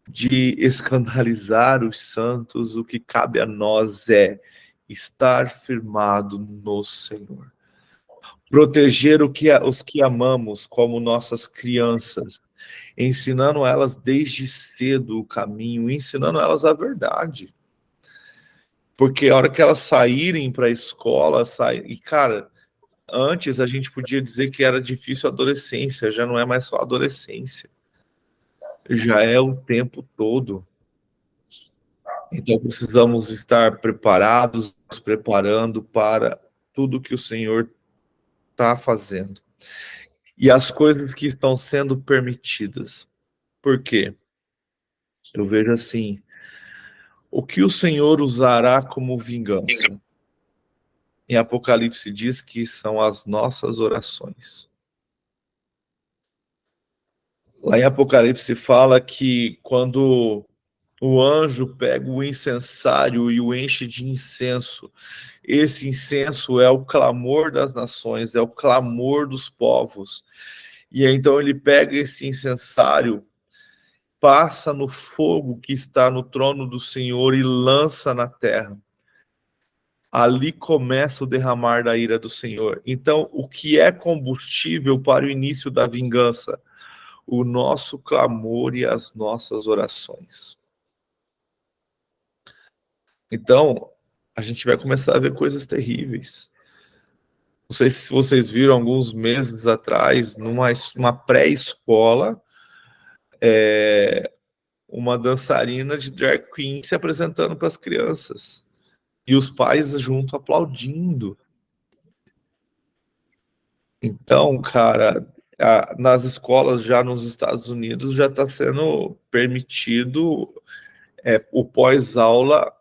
Speaker 1: de escandalizar os santos. O que cabe a nós é estar firmado no Senhor. Proteger os que amamos como nossas crianças, ensinando elas desde cedo o caminho, ensinando elas a verdade. Porque a hora que elas saírem para a escola, e cara, antes a gente podia dizer que era difícil a adolescência, já não é mais só a adolescência. Já é o tempo todo. Então precisamos estar preparados, nos preparando para tudo que o Senhor está fazendo. E as coisas que estão sendo permitidas. Por quê? Eu vejo assim, o que o Senhor usará como vingança? Em Apocalipse diz que são as nossas orações. Lá em Apocalipse fala que quando o anjo pega o incensário e o enche de incenso, esse incenso é o clamor das nações, é o clamor dos povos. E então ele pega esse incensário, passa no fogo que está no trono do Senhor e lança na terra. Ali começa o derramar da ira do Senhor. Então, o que é combustível para o início da vingança? O nosso clamor e as nossas orações. Então, a gente vai começar a ver coisas terríveis. Não sei se vocês viram alguns meses atrás, numa pré-escola, uma dançarina de drag queen se apresentando para as crianças. E os pais junto aplaudindo. Então, cara, nas escolas já nos Estados Unidos já está sendo permitido o pós-aula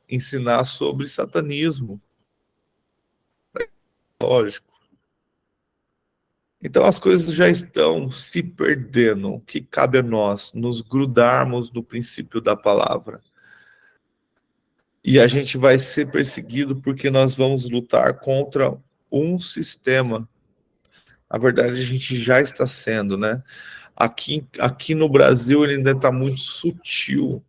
Speaker 1: ensinar sobre satanismo. Lógico. Então as coisas já estão se perdendo. O que cabe a nós? Nos grudarmos no princípio da palavra. E a gente vai ser perseguido porque nós vamos lutar contra um sistema. Na verdade, a gente já está sendo, né? Aqui no Brasil ele ainda está muito sutil.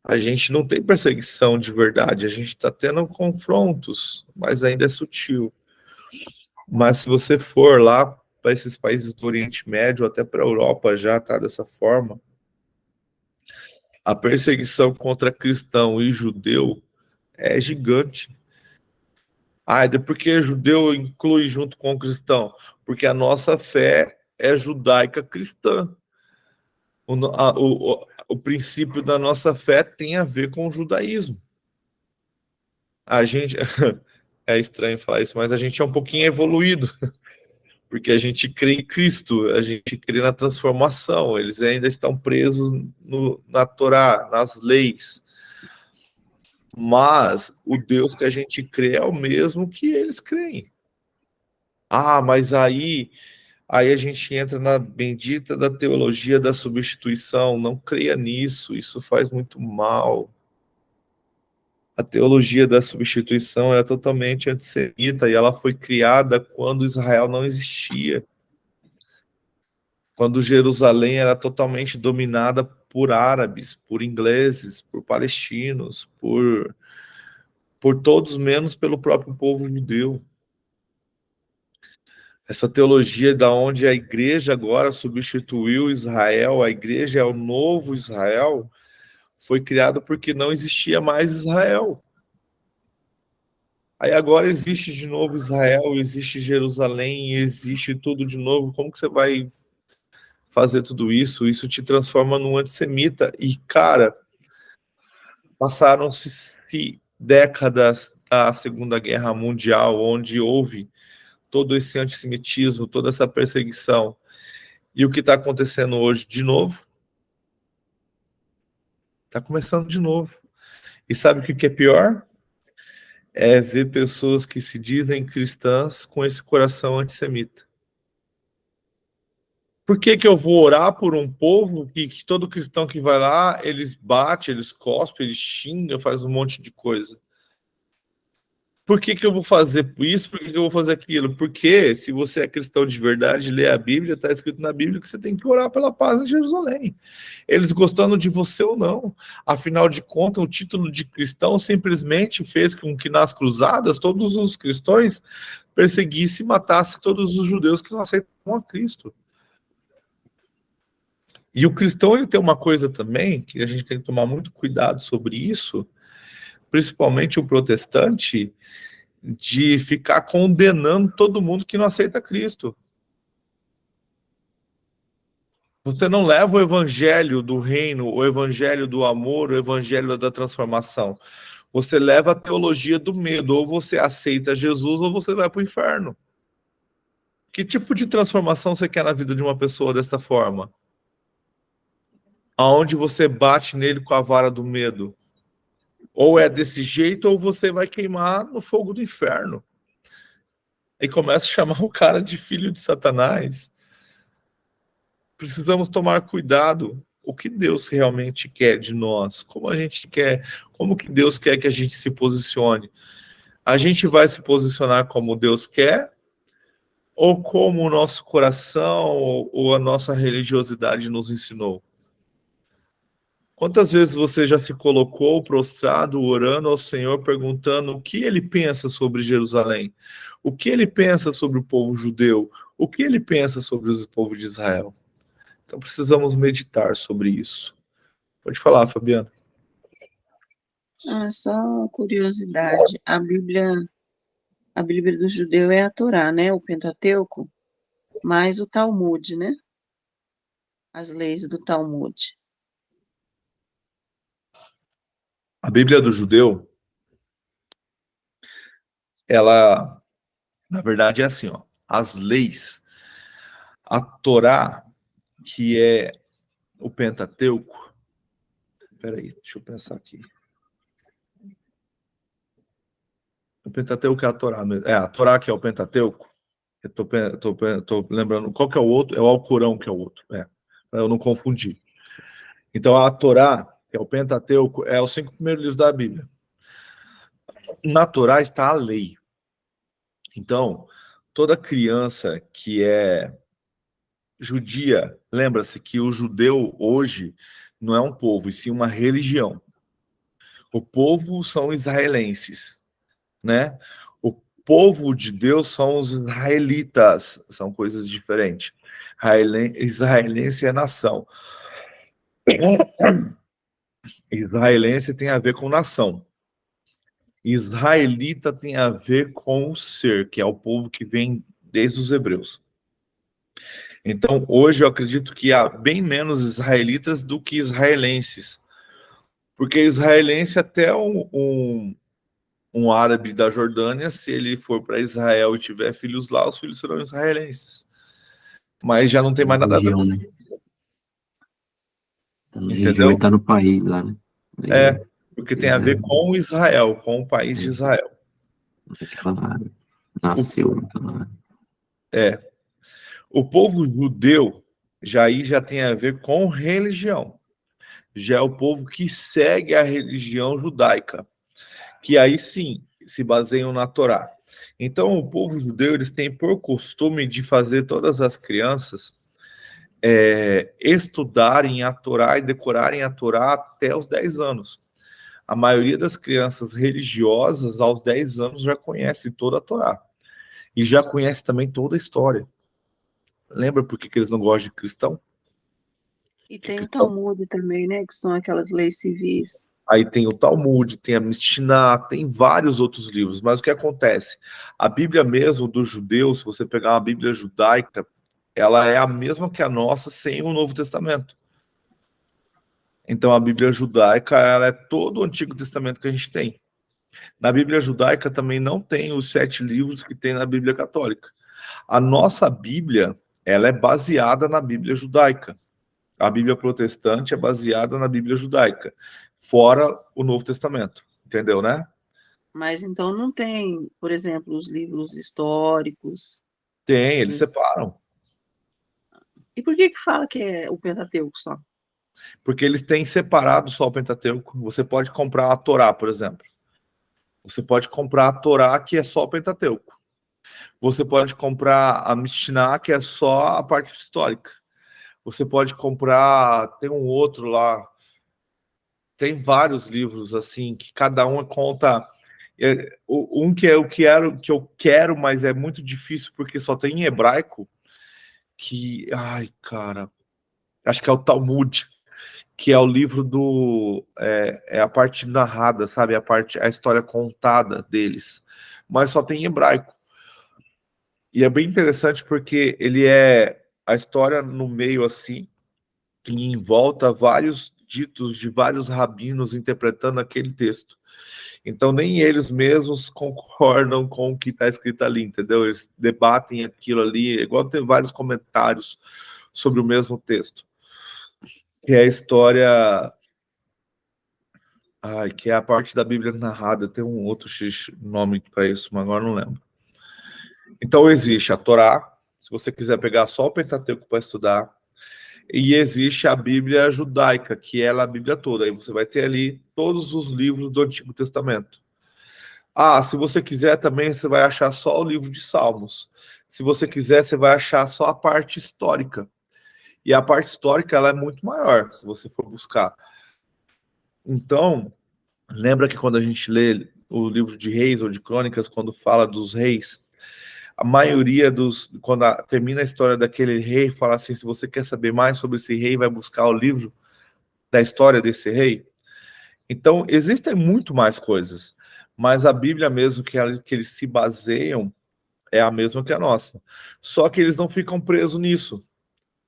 Speaker 1: A gente não tem perseguição de verdade, a gente está tendo confrontos, mas ainda é sutil. Mas se você for lá para esses países do Oriente Médio, até para a Europa já está dessa forma, a perseguição contra cristão e judeu é gigante. É porque judeu inclui junto com o cristão? Porque a nossa fé é judaica cristã. O princípio da nossa fé tem a ver com o judaísmo. A gente é estranho falar isso, mas a gente é um pouquinho evoluído, porque a gente crê em Cristo, a gente crê na transformação. Eles ainda estão presos na Torá, nas leis. Mas o Deus que a gente crê é o mesmo que eles creem. Mas aí a gente entra na bendita da teologia da substituição. Não creia nisso, isso faz muito mal. A teologia da substituição é totalmente antissemita e ela foi criada quando Israel não existia. quando Jerusalém era totalmente dominada por árabes, por ingleses, por palestinos, por todos, menos pelo próprio povo judeu. Essa teologia da onde a igreja agora substituiu Israel, a igreja é o novo Israel, foi criada porque não existia mais Israel. Aí agora existe de novo Israel, existe Jerusalém, existe tudo de novo. Como que você vai fazer tudo isso? Isso te transforma num antissemita. E, cara, passaram-se décadas da Segunda Guerra Mundial, onde houve todo esse antissemitismo, toda essa perseguição. E o que está acontecendo hoje de novo? Está começando de novo. E sabe o que é pior? É ver pessoas que se dizem cristãs com esse coração antissemita. Por que eu vou orar por um povo que todo cristão que vai lá, eles batem, eles cospem, eles xingam, faz um monte de coisa? Por que eu vou fazer isso? Por que eu vou fazer aquilo? Porque se você é cristão de verdade, lê a Bíblia, está escrito na Bíblia que você tem que orar pela paz em Jerusalém. Eles gostando de você ou não. Afinal de contas, o título de cristão simplesmente fez com que nas cruzadas todos os cristãos perseguissem e matassem todos os judeus que não aceitam a Cristo. E o cristão, ele tem uma coisa também, que a gente tem que tomar muito cuidado sobre isso, principalmente o protestante, de ficar condenando todo mundo que não aceita Cristo. Você não leva o evangelho do reino, o evangelho do amor, o evangelho da transformação. Você leva a teologia do medo. Ou você aceita Jesus ou você vai para o inferno. Que tipo de transformação você quer na vida de uma pessoa dessa forma? Aonde você bate nele com a vara do medo? Ou é desse jeito, ou você vai queimar no fogo do inferno. E começa a chamar o cara de filho de Satanás. Precisamos tomar cuidado. O que Deus realmente quer de nós? Como a gente quer? Como que Deus quer que a gente se posicione? A gente vai se posicionar como Deus quer? Ou como o nosso coração ou a nossa religiosidade nos ensinou? Quantas vezes você já se colocou prostrado, orando ao Senhor, perguntando o que ele pensa sobre Jerusalém? O que ele pensa sobre o povo judeu? O que ele pensa sobre o povo de Israel? Então precisamos meditar sobre isso. Pode falar, Fabiana.
Speaker 5: Só uma curiosidade, a Bíblia do judeu é a Torá, né? O Pentateuco, mais o Talmud, né? As leis do Talmud.
Speaker 1: A Bíblia do judeu, ela, na verdade, é assim, ó. As leis, a Torá, que é o Pentateuco. Peraí, deixa eu pensar aqui. O Pentateuco é a Torá mesmo. É, a Torá que é o Pentateuco. Eu tô lembrando. Qual que é o outro? É o Alcorão que é o outro. É, para eu não confundir. Então, a Torá, que é o Pentateuco, é os 5 primeiros livros da Bíblia. Na Torá está a lei. Então, toda criança que é judia, lembra-se que o judeu hoje não é um povo, e sim uma religião. O povo são israelenses, né? O povo de Deus são os israelitas, são coisas diferentes. Israelense é nação. Israelense tem a ver com nação. Israelita tem a ver com o ser, que é o povo que vem desde os hebreus. Então, hoje eu acredito que há bem menos israelitas do que israelenses. Porque israelense, até um árabe da Jordânia, se ele for para Israel e tiver filhos lá, os filhos serão israelenses. Mas já não tem mais nada a ver.
Speaker 2: Né? Entendeu? Vai estar no país lá, né?
Speaker 1: É, porque tem a ver com Israel, com o país de Israel.
Speaker 2: Naquela área. Nasceu naquela área.
Speaker 1: É. O povo judeu já tem a ver com religião. Já é o povo que segue a religião judaica, que aí sim se baseiam na Torá. Então, o povo judeu, eles têm por costume de fazer todas as crianças estudarem a Torá e decorarem a Torá até os 10 anos. A maioria das crianças religiosas, aos 10 anos, já conhece toda a Torá. E já conhece também toda a história. Lembra por que eles não gostam de cristão?
Speaker 5: E tem o Talmud também, né? Que são aquelas leis civis.
Speaker 1: Aí tem o Talmud, tem a Mishnah, tem vários outros livros. Mas o que acontece? A Bíblia mesmo dos judeus, se você pegar uma Bíblia judaica, ela é a mesma que a nossa sem o Novo Testamento. Então a Bíblia judaica, ela é todo o Antigo Testamento que a gente tem. Na Bíblia judaica também não tem os 7 livros que tem na Bíblia católica. A nossa Bíblia, ela é baseada na Bíblia judaica. A Bíblia protestante é baseada na Bíblia judaica, fora o Novo Testamento. Entendeu, né?
Speaker 5: Mas então não tem, por exemplo, os livros históricos.
Speaker 1: Tem, eles separam.
Speaker 5: E por que fala que é o Pentateuco só?
Speaker 1: Porque eles têm separado só o Pentateuco. Você pode comprar a Torá, por exemplo. Você pode comprar a Torá, que é só o Pentateuco. Você pode comprar a Mishnah, que é só a parte histórica. Você pode comprar, tem um outro lá, tem vários livros assim, que cada um conta. Um que é o que eu quero, mas é muito difícil porque só tem em hebraico. Que, ai, cara, acho que é o Talmud, que é o livro do é a parte narrada, sabe, a história contada deles, mas só tem em hebraico. E é bem interessante porque ele é a história no meio assim, e em volta vários ditos de vários rabinos interpretando aquele texto. Então nem eles mesmos concordam com o que está escrito ali, entendeu? Eles debatem aquilo ali, igual tem vários comentários sobre o mesmo texto. Que é a história... Ai, que é a parte da Bíblia narrada. Tem um outro nome para isso, mas agora não lembro. Então existe a Torá, se você quiser pegar só o Pentateuco para estudar, e existe a Bíblia judaica, que é a Bíblia toda. Aí você vai ter ali todos os livros do Antigo Testamento. Ah, se você quiser também, você vai achar só o livro de Salmos. Se você quiser, você vai achar só a parte histórica. E a parte histórica, ela é muito maior, se você for buscar. Então, lembra que quando a gente lê o livro de Reis ou de Crônicas, quando fala dos reis, a maioria quando termina a história daquele rei, fala assim, se você quer saber mais sobre esse rei, vai buscar o livro da história desse rei. Então, existem muito mais coisas, mas a Bíblia mesmo que eles se baseiam é a mesma que a nossa. Só que eles não ficam presos nisso.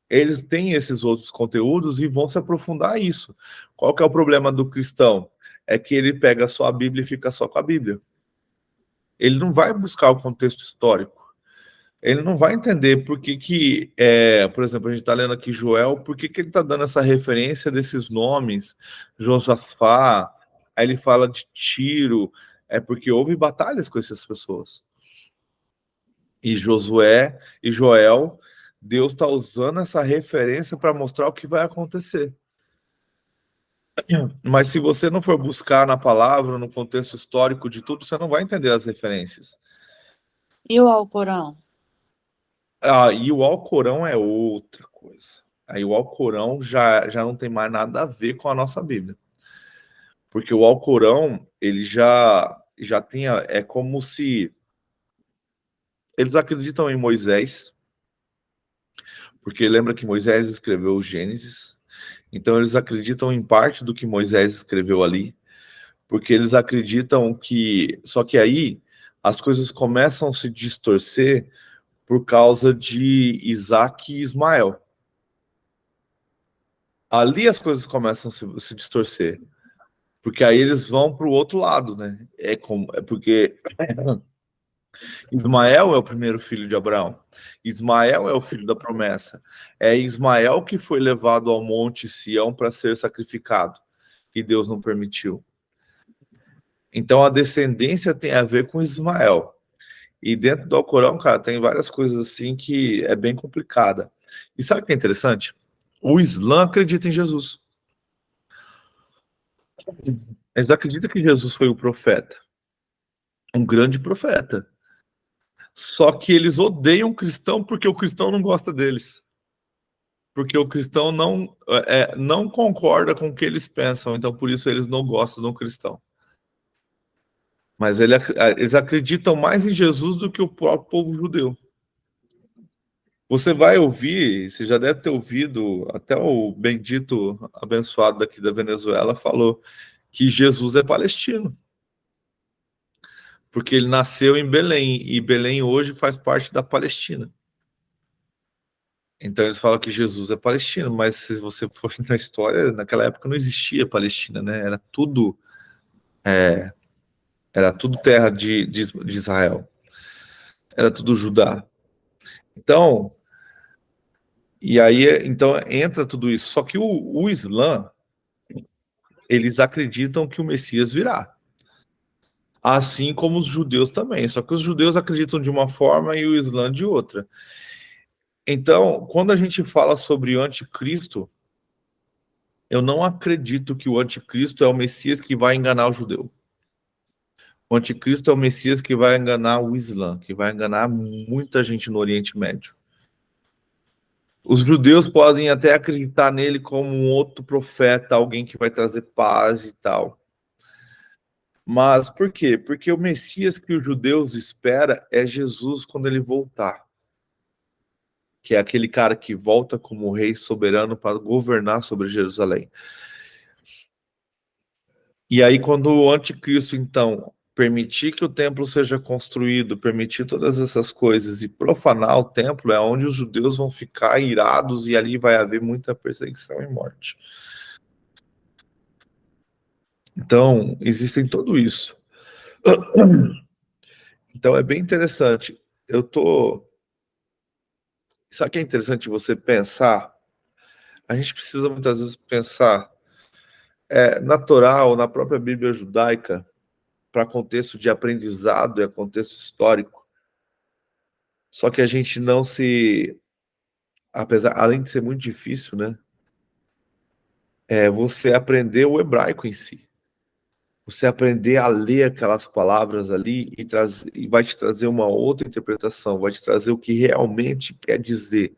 Speaker 1: Eles têm esses outros conteúdos e vão se aprofundar isso. Qual que é o problema do cristão? É que ele pega só a Bíblia e fica só com a Bíblia. Ele não vai buscar o contexto histórico. Ele não vai entender por que por exemplo, a gente está lendo aqui Joel, por que ele está dando essa referência desses nomes, Josafá, aí ele fala de Tiro, é porque houve batalhas com essas pessoas. E Josué e Joel, Deus está usando essa referência para mostrar o que vai acontecer. Mas se você não for buscar na palavra, no contexto histórico de tudo, você não vai entender as referências.
Speaker 3: E o Alcorão?
Speaker 1: E o Alcorão é outra coisa. Aí o Alcorão já não tem mais nada a ver com a nossa Bíblia. Porque o Alcorão, ele já tem... É como se... Eles acreditam em Moisés, porque lembra que Moisés escreveu o Gênesis, então eles acreditam em parte do que Moisés escreveu ali, porque eles acreditam que... Só que aí as coisas começam a se distorcer por causa de Isaac e Ismael. Ali as coisas começam a se distorcer, porque aí eles vão para o outro lado, né? É porque Ismael é o primeiro filho de Abraão. Ismael é o filho da promessa. É Ismael que foi levado ao Monte Sião para ser sacrificado, e Deus não permitiu. Então a descendência tem a ver com Ismael. E dentro do Alcorão, cara, tem várias coisas assim que é bem complicada. E sabe o que é interessante? O Islã acredita em Jesus. Eles acreditam que Jesus foi o profeta. Um grande profeta. Só que eles odeiam o cristão porque o cristão não gosta deles. Porque o cristão não concorda com o que eles pensam, então por isso eles não gostam do cristão. Mas eles acreditam mais em Jesus do que o próprio povo judeu. Você vai ouvir, você já deve ter ouvido, até o bendito abençoado daqui da Venezuela falou que Jesus é palestino. Porque ele nasceu em Belém, e Belém hoje faz parte da Palestina. Então eles falam que Jesus é palestino, mas se você for na história, naquela época não existia Palestina, né? Era tudo terra de Israel. Era tudo Judá. Então, e aí então entra tudo isso. Só que o Islã, eles acreditam que o Messias virá. Assim como os judeus também. Só que os judeus acreditam de uma forma e o Islã de outra. Então, quando a gente fala sobre o anticristo, eu não acredito que o anticristo é o Messias que vai enganar o judeu. O anticristo é o Messias que vai enganar o Islã, que vai enganar muita gente no Oriente Médio. Os judeus podem até acreditar nele como um outro profeta, alguém que vai trazer paz e tal. Mas por quê? Porque o Messias que os judeus esperam é Jesus quando ele voltar. Que é aquele cara que volta como rei soberano para governar sobre Jerusalém. E aí, quando o anticristo, então, permitir que o templo seja construído, permitir todas essas coisas e profanar o templo, é onde os judeus vão ficar irados e ali vai haver muita perseguição e morte. Então, existem tudo isso. Então, é bem interessante. Sabe o que é interessante você pensar? A gente precisa muitas vezes pensar natural, na própria Bíblia judaica, para contexto de aprendizado e contexto histórico. Só que a gente não se... além de ser muito difícil, né? Você aprender o hebraico em si. Você aprender a ler aquelas palavras ali e vai te trazer uma outra interpretação, vai te trazer o que realmente quer dizer.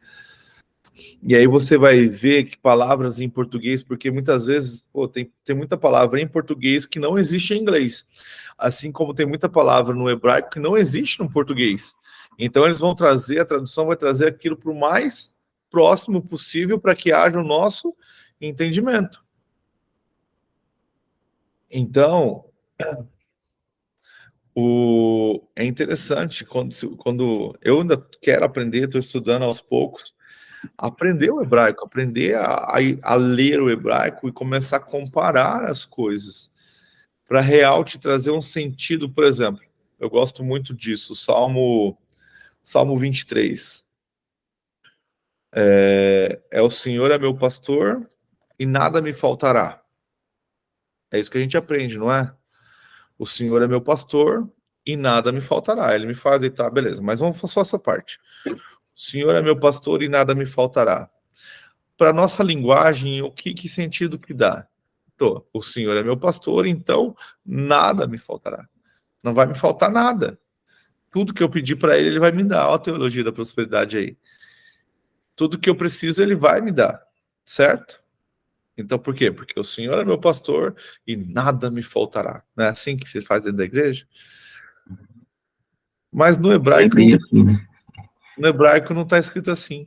Speaker 1: E aí você vai ver que palavras em português, porque muitas vezes tem muita palavra em português que não existe em inglês. Assim como tem muita palavra no hebraico que não existe no português. Então eles vão trazer, a tradução vai trazer aquilo para o mais próximo possível para que haja o nosso entendimento. Então, é interessante quando eu ainda quero aprender, estou estudando aos poucos, aprender o hebraico, aprender a ler o hebraico e começar a comparar as coisas, para real te trazer um sentido. Por exemplo, eu gosto muito disso, Salmo 23. O Senhor é meu pastor e nada me faltará. É isso que a gente aprende, não é? O Senhor é meu pastor e nada me faltará. Ele me faz deitar, beleza, mas vamos só essa parte. O Senhor é meu pastor e nada me faltará. Para nossa linguagem, que sentido que dá? O Senhor é meu pastor, então nada me faltará. Não vai me faltar nada. Tudo que eu pedir para ele vai me dar. Olha a teologia da prosperidade aí. Tudo que eu preciso, ele vai me dar. Certo? Então, por quê? Porque o Senhor é meu pastor e nada me faltará. Não é assim que se faz dentro da igreja? Mas no hebraico, no hebraico não está escrito assim.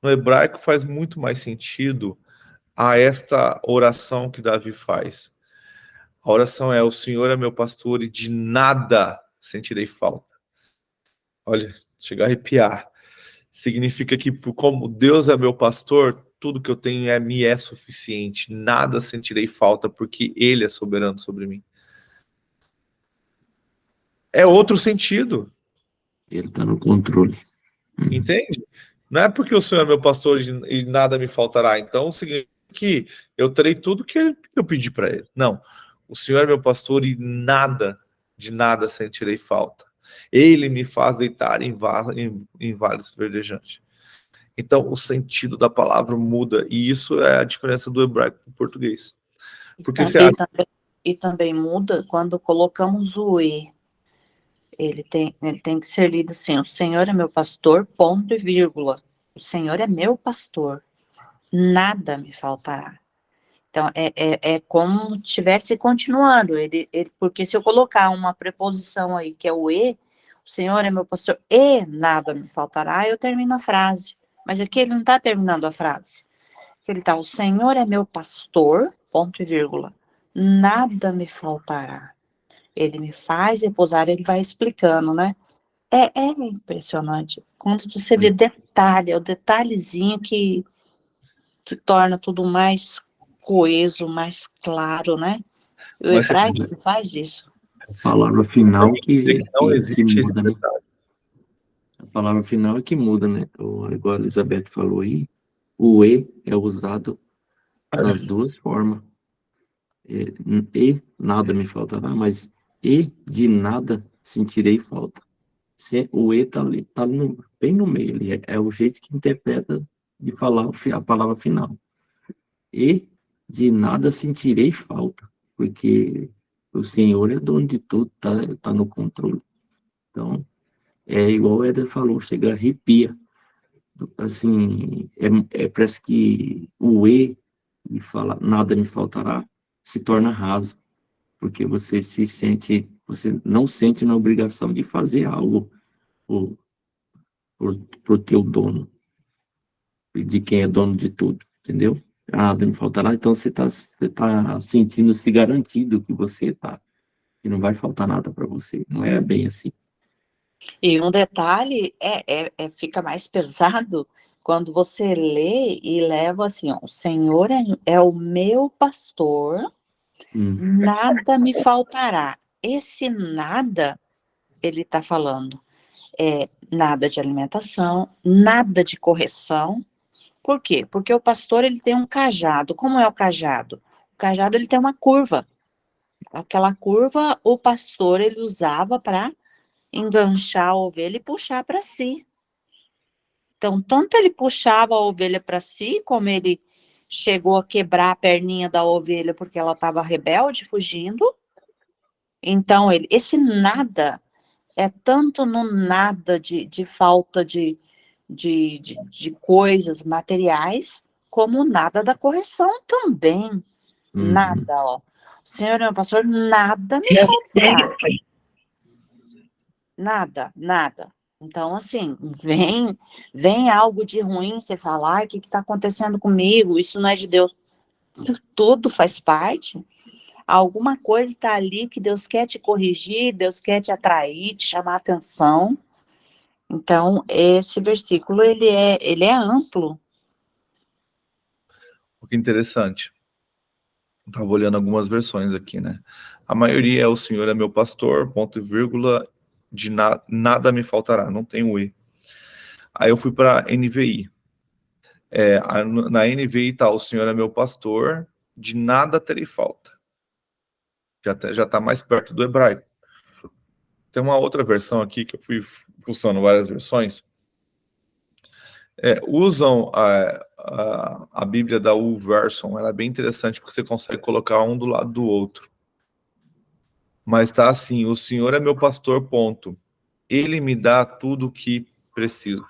Speaker 1: No hebraico faz muito mais sentido a esta oração que Davi faz. A oração é: o Senhor é meu pastor e de nada sentirei falta. Olha, chega a arrepiar. Significa que, como Deus é meu pastor, tudo que eu tenho me é suficiente. Nada sentirei falta, porque Ele é soberano sobre mim. É outro sentido.
Speaker 2: Ele está no controle.
Speaker 1: Entende? Não é porque o Senhor é meu pastor e nada me faltará. Então, significa que eu terei tudo que eu pedi para Ele. Não. O Senhor é meu pastor e de nada sentirei falta. Ele me faz deitar em vales verdejantes. Então, o sentido da palavra muda. E isso é a diferença do hebraico para o português. Porque
Speaker 3: E também muda quando colocamos o E. Ele tem que ser lido assim: o Senhor é meu pastor, ponto e vírgula. O Senhor é meu pastor, nada me faltará. Então, é como se estivesse continuando, porque se eu colocar uma preposição aí, que é o e, o Senhor é meu pastor, e nada me faltará, eu termino a frase. Mas aqui ele não está terminando a frase. Ele está, o Senhor é meu pastor, ponto e vírgula, nada me faltará. Ele me faz repousar, ele vai explicando, né? É impressionante. Quando você vê detalhe, é o detalhezinho que torna tudo mais coeso, mais claro, né? O
Speaker 1: Mas você
Speaker 3: hebraico que faz isso.
Speaker 2: A palavra final
Speaker 1: vê que não
Speaker 2: que
Speaker 1: existe esse
Speaker 2: muda, né?
Speaker 1: detalhe.
Speaker 2: A palavra final é que muda, né? Igual a Elizabeth falou aí, o e é usado nas duas formas. E nada me faltará, mas e de nada sentirei falta. O e tá ali, tá bem no meio ali. É o jeito que interpreta de falar a palavra final. E de nada sentirei falta, porque o Senhor é dono de tudo, tá no controle. Então, é igual o Éder falou, chega a arrepia. Assim, parece que o e fala nada me faltará se torna raso, porque você não sente na obrigação de fazer algo pro teu dono, de quem é dono de tudo, entendeu? Nada me faltará, então você tá sentindo-se garantido que que não vai faltar nada para você, não é bem assim.
Speaker 3: E um detalhe fica mais pesado quando você lê e leva assim, ó, o Senhor é o meu pastor, nada me faltará. Esse nada, ele está falando, nada de alimentação, nada de correção. Por quê? Porque o pastor, ele tem um cajado. Como é o cajado? O cajado, ele tem uma curva. Aquela curva, o pastor, ele usava para enganchar a ovelha e puxar para si. Então, tanto ele puxava a ovelha para si, como ele chegou a quebrar a perninha da ovelha porque ela estava rebelde, fugindo. Então, esse nada é tanto no nada de falta de coisas materiais, como nada da correção também. Nada, ó. O Senhor é meu pastor, nada me faltará. Nada. Então, assim, vem algo de ruim, você fala, o que está acontecendo comigo? Isso não é de Deus. Tudo faz parte. Alguma coisa está ali que Deus quer te corrigir, Deus quer te atrair, te chamar a atenção. Então, esse versículo, ele é amplo.
Speaker 1: O que é interessante. Estava olhando algumas versões aqui, né? A maioria é o Senhor é meu pastor, ponto e vírgula, de nada me faltará, não tem o e. Aí eu fui para NVI. Na NVI tá, o Senhor é meu pastor, de nada terei falta. Já tá mais perto do hebraico. Tem uma outra versão aqui que eu fui fuçando várias versões. Usam a Bíblia da YouVersion, ela é bem interessante porque você consegue colocar um do lado do outro. Mas tá assim, o Senhor é meu pastor, ponto. Ele me dá tudo o que preciso.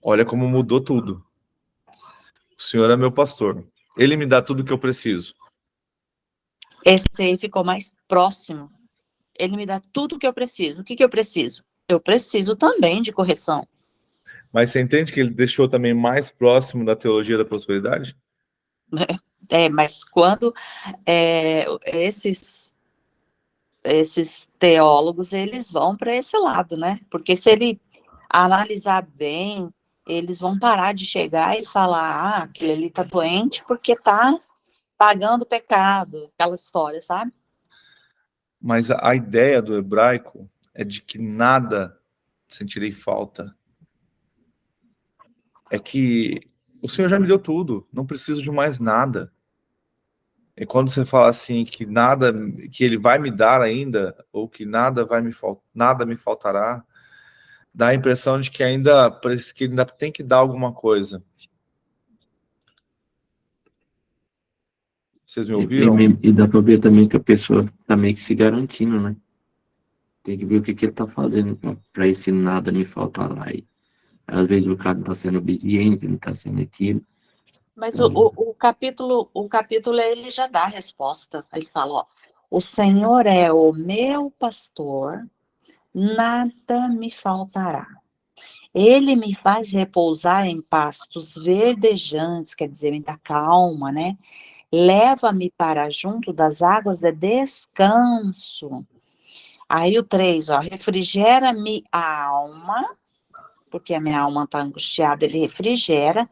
Speaker 1: Olha como mudou tudo. O Senhor é meu pastor. Ele me dá tudo o que eu preciso.
Speaker 3: Esse aí ficou mais próximo. Ele me dá tudo o que eu preciso. O que eu preciso? Eu preciso também de correção.
Speaker 1: Mas você entende que ele deixou também mais próximo da teologia da prosperidade?
Speaker 3: Mas quando esses teólogos, eles vão para esse lado, né? Porque se ele analisar bem, eles vão parar de chegar e falar, aquele ali tá doente porque tá pagando pecado, aquela história, sabe?
Speaker 1: Mas a ideia do hebraico é de que nada sentirei falta. É que o Senhor já me deu tudo, não preciso de mais nada. E quando você fala assim que nada, que Ele vai me dar ainda, ou que nada me faltará, dá a impressão de que ainda tem que dar alguma coisa. Vocês me ouviram?
Speaker 2: E dá para ver também que a pessoa tá meio que se garantindo, né? Tem que ver o que ele tá fazendo para esse nada me faltar lá. Às vezes o cara não está sendo obediente, não está sendo aquilo.
Speaker 3: Mas o capítulo ele já dá a resposta. Ele fala, ó, o Senhor é o meu pastor, nada me faltará. Ele me faz repousar em pastos verdejantes, quer dizer, me dá calma, né? Leva-me para junto das águas de descanso. Aí o 3, ó, refrigera-me a alma, porque a minha alma está angustiada, ele refrigera,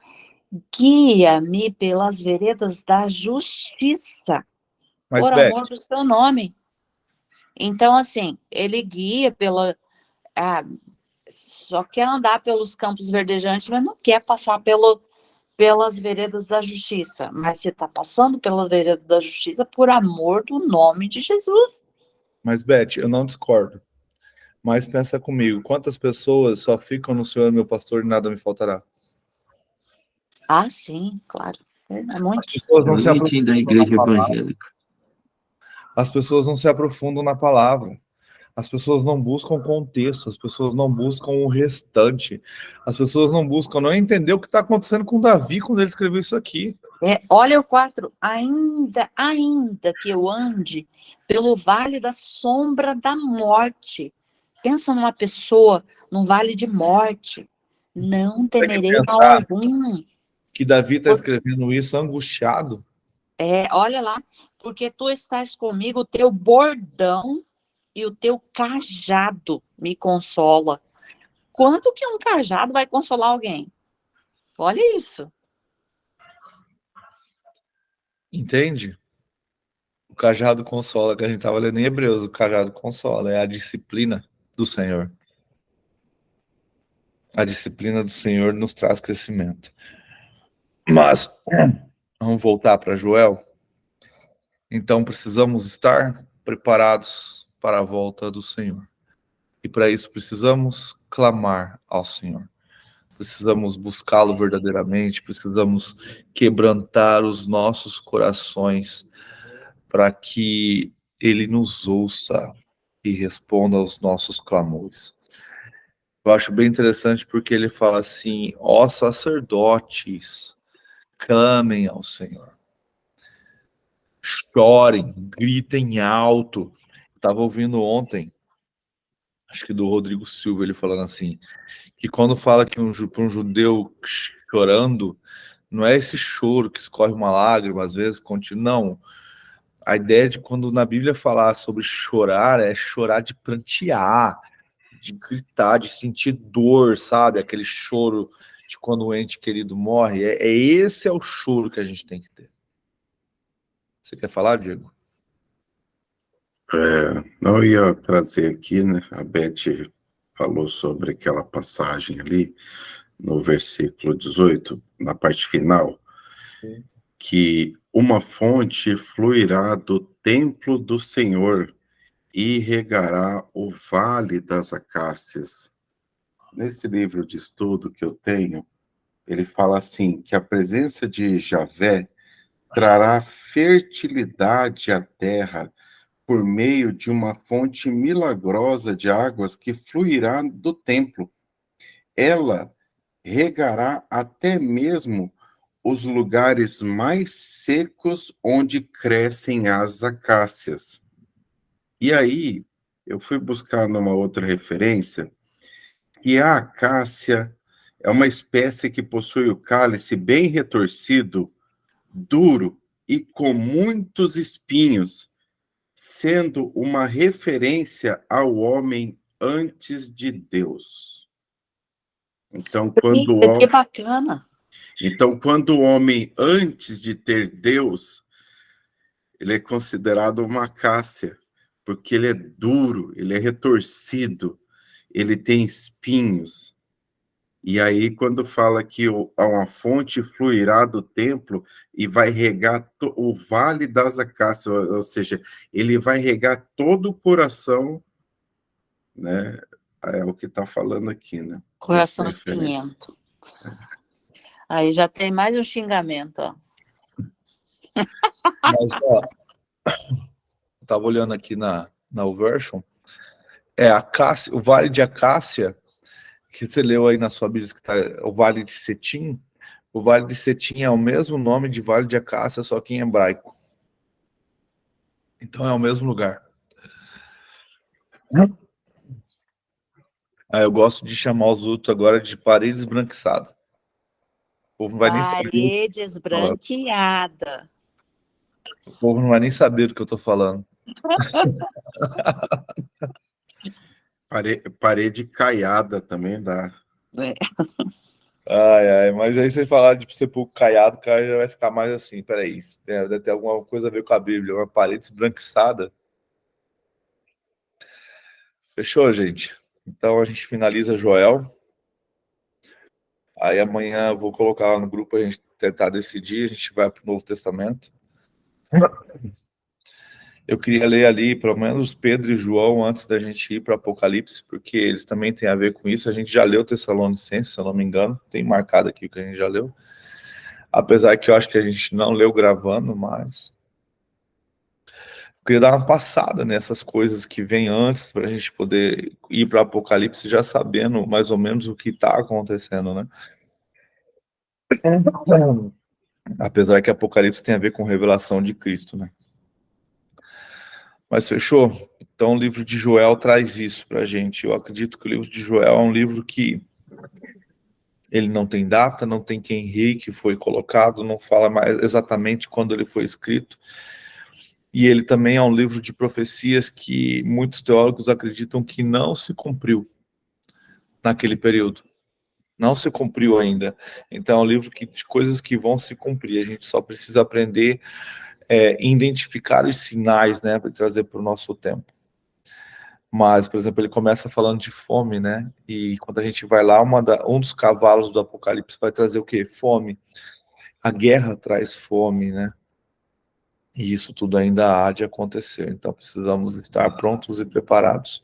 Speaker 3: guia-me pelas veredas da justiça,
Speaker 1: Mas,
Speaker 3: por
Speaker 1: Beth,
Speaker 3: amor do seu nome. Então, assim, ele guia só quer andar pelos campos verdejantes, mas não quer passar pelas veredas da justiça. Mas você está passando pela vereda da justiça por amor do nome de Jesus.
Speaker 1: mas, Beth, eu não discordo. Mas pensa comigo, quantas pessoas só ficam no Senhor, meu pastor, e nada me faltará?
Speaker 3: Ah, sim, claro. É
Speaker 1: As
Speaker 3: muito.
Speaker 1: pessoas
Speaker 2: É
Speaker 1: não
Speaker 2: o
Speaker 1: se
Speaker 2: jeitinho da
Speaker 1: aprofundam na
Speaker 2: igreja
Speaker 1: palavra.
Speaker 2: evangélica.
Speaker 1: As pessoas não se aprofundam na palavra. As pessoas não buscam contexto, as pessoas não buscam o restante. As pessoas não buscam, não entender o que está acontecendo com Davi quando ele escreveu isso aqui.
Speaker 3: Olha o 4, ainda que eu ande pelo vale da sombra da morte. Pensa numa pessoa num vale de morte. Não
Speaker 1: Tem que
Speaker 3: temerei mal
Speaker 1: pensar
Speaker 3: algum.
Speaker 1: que Davi está escrevendo isso angustiado.
Speaker 3: Olha lá, porque tu estás comigo, o teu bordão e o teu cajado me consola. Quanto que um cajado vai consolar alguém? Olha isso.
Speaker 1: Entende? O cajado consola, que a gente estava lendo em Hebreus, o cajado consola, é a disciplina do Senhor. A disciplina do Senhor nos traz crescimento. Mas, vamos voltar para Joel. Então, precisamos estar preparados para a volta do Senhor. E para isso precisamos clamar ao Senhor. Precisamos buscá-lo verdadeiramente, precisamos quebrantar os nossos corações para que ele nos ouça e responda aos nossos clamores. Eu acho bem interessante porque ele fala assim: ó sacerdotes, clamem ao Senhor. Chorem, gritem alto. Estava ouvindo ontem, acho que do Rodrigo Silva, ele falando assim, que quando fala que para um judeu chorando, não é esse choro que escorre uma lágrima, às vezes, não. A ideia de quando na Bíblia falar sobre chorar, é chorar de prantear, de gritar, de sentir dor, sabe? Aquele choro de quando o ente querido morre. Esse é o choro que a gente tem que ter. Você quer falar, Diego?
Speaker 6: Não ia trazer aqui, né? A Beth falou sobre aquela passagem ali no versículo 18, na parte final, que uma fonte fluirá do templo do Senhor e regará o vale das acácias. Nesse livro de estudo que eu tenho, ele fala assim, que a presença de Javé trará fertilidade à terra por meio de uma fonte milagrosa de águas que fluirá do templo. Ela regará até mesmo os lugares mais secos onde crescem as acácias. E aí, eu fui buscar numa outra referência, que a acácia é uma espécie que possui o cálice bem retorcido, duro e com muitos espinhos, sendo uma referência ao homem antes de Deus. Então,
Speaker 3: Que bacana.
Speaker 6: Então, quando o homem, antes de ter Deus, ele é considerado uma acácia, porque ele é duro, ele é retorcido, ele tem espinhos. E aí, quando fala que uma fonte fluirá do templo e vai regar o vale das acácias, ou seja, ele vai regar todo o coração, né? É o que está falando aqui, né?
Speaker 3: Coração espinhento. Aí já tem mais um xingamento, ó.
Speaker 1: Mas, ó, eu tava olhando aqui na version, acácia, o vale de Acácia que você leu aí na sua Bíblia, que está o Vale de Setim. O Vale de Setim é o mesmo nome de Vale de Acácia, só que em hebraico. Então é o mesmo lugar. Aí eu gosto de chamar os outros agora de parede esbranquiçada. O povo não vai nem saber.
Speaker 3: Parede esbranqueada.
Speaker 1: O povo não vai nem saber do que eu tô falando.
Speaker 6: Parede caiada também dá.
Speaker 1: Ai, mas aí você falar de ser pouco caiado, o cara já vai ficar mais assim, peraí, deve ter alguma coisa a ver com a Bíblia, uma parede esbranquiçada. Fechou, gente? Então a gente finaliza Joel. Aí amanhã eu vou colocar lá no grupo, a gente tentar decidir, a gente vai para o Novo Testamento. Eu queria ler ali, pelo menos, Pedro e João, antes da gente ir para Apocalipse, porque eles também têm a ver com isso. A gente já leu Tessalonicenses, se eu não me engano, tem marcado aqui o que a gente já leu. Apesar que eu acho que a gente não leu gravando, mas... eu queria dar uma passada nessas coisas que vêm antes, para a gente poder ir para Apocalipse já sabendo mais ou menos o que está acontecendo, né? Apesar que Apocalipse tem a ver com revelação de Cristo, né? Mas fechou? Então o livro de Joel traz isso pra gente. Eu acredito que o livro de Joel é um livro que ele não tem data, não tem quem rei que foi colocado, não fala mais exatamente quando ele foi escrito. E ele também é um livro de profecias que muitos teólogos acreditam que não se cumpriu naquele período. Não se cumpriu ainda. Então é um livro de coisas que vão se cumprir. A gente só precisa aprender identificar os sinais, né, para trazer para o nosso tempo. Mas, por exemplo, ele começa falando de fome, né? E quando a gente vai lá, um dos cavalos do Apocalipse vai trazer o quê? Fome. A guerra traz fome, né? E isso tudo ainda há de acontecer. Então, precisamos estar prontos e preparados.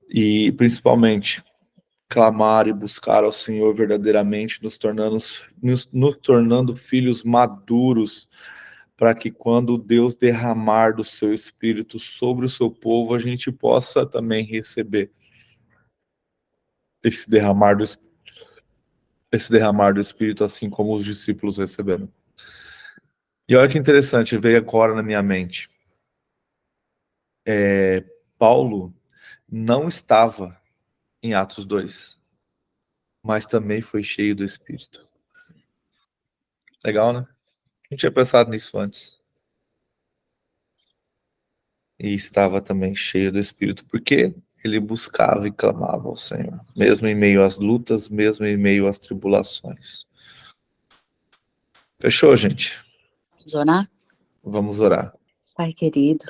Speaker 1: E, principalmente, clamar e buscar ao Senhor verdadeiramente, nos tornando filhos maduros, para que quando Deus derramar do seu Espírito sobre o seu povo, a gente possa também receber esse derramar do Espírito, assim como os discípulos receberam. E olha que interessante, veio agora na minha mente. Paulo não estava em Atos 2, mas também foi cheio do Espírito. Legal, né? Não tinha pensado nisso antes. E estava também cheio do Espírito, porque ele buscava e clamava ao Senhor, mesmo em meio às lutas, mesmo em meio às tribulações. Fechou, gente?
Speaker 3: Vamos orar?
Speaker 1: Vamos orar.
Speaker 3: Pai querido,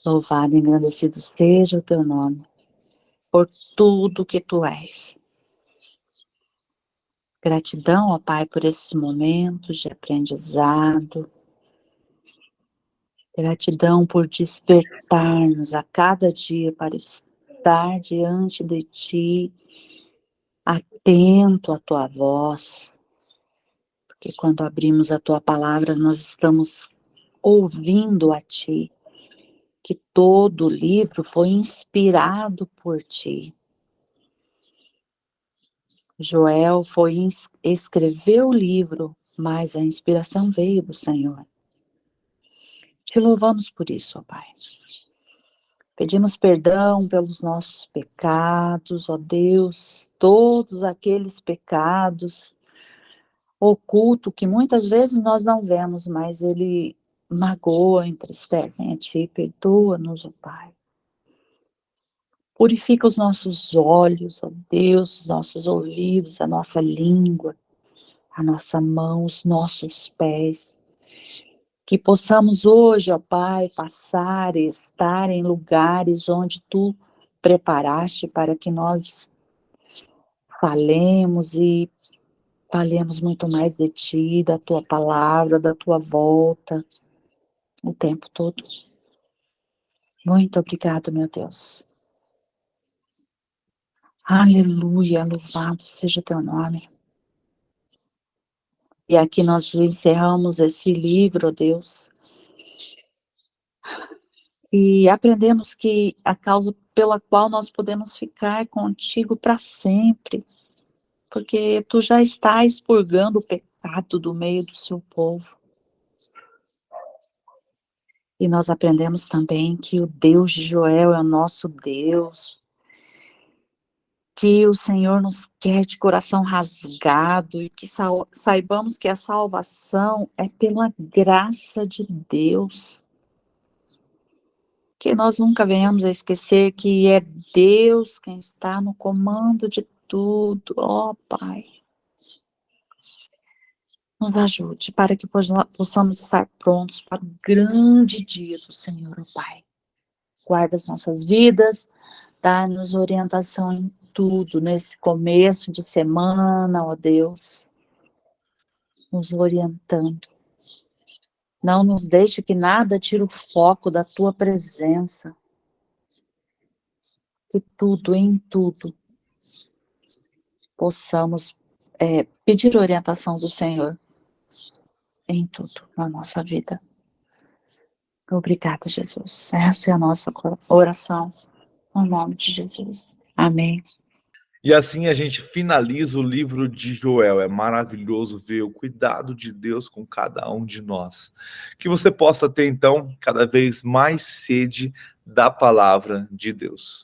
Speaker 3: louvado e engrandecido seja o teu nome, por tudo que tu és. Gratidão, ó Pai, por esses momentos de aprendizado. Gratidão por despertar-nos a cada dia para estar diante de Ti, atento à Tua voz. Porque quando abrimos a Tua palavra, nós estamos ouvindo a Ti. Que todo o livro foi inspirado por Ti. Joel escreveu o livro, mas a inspiração veio do Senhor. Te louvamos por isso, ó Pai. Pedimos perdão pelos nossos pecados, ó Deus, todos aqueles pecados ocultos que muitas vezes nós não vemos, mas ele magoa, entristecem a Ti. Perdoa-nos, ó Pai. Purifica os nossos olhos, ó Deus, os nossos ouvidos, a nossa língua, a nossa mão, os nossos pés. Que possamos hoje, ó Pai, passar e estar em lugares onde Tu preparaste para que nós falemos e falemos muito mais de Ti, da Tua palavra, da Tua volta, o tempo todo. Muito obrigado, meu Deus. Aleluia, louvado seja o Teu nome. E aqui nós encerramos esse livro, ó Deus, e aprendemos que a causa pela qual nós podemos ficar contigo para sempre, porque tu já está expurgando o pecado do meio do seu povo. E nós aprendemos também que o Deus de Joel é o nosso Deus, que o Senhor nos quer de coração rasgado e que saibamos que a salvação é pela graça de Deus. Que nós nunca venhamos a esquecer que é Deus quem está no comando de tudo, ó Pai. Nos ajude para que possamos estar prontos para o grande dia do Senhor, ó Pai. Guarda as nossas vidas, dá-nos orientação em tudo, nesse começo de semana, ó Deus, nos orientando. Não nos deixe que nada tire o foco da tua presença. Que tudo, em tudo, possamos pedir orientação do Senhor em tudo na nossa vida. Obrigada, Jesus. Essa é a nossa oração, no nome de Jesus. Amém.
Speaker 1: E assim a gente finaliza o livro de Joel. É maravilhoso ver o cuidado de Deus com cada um de nós. Que você possa ter, então, cada vez mais sede da palavra de Deus.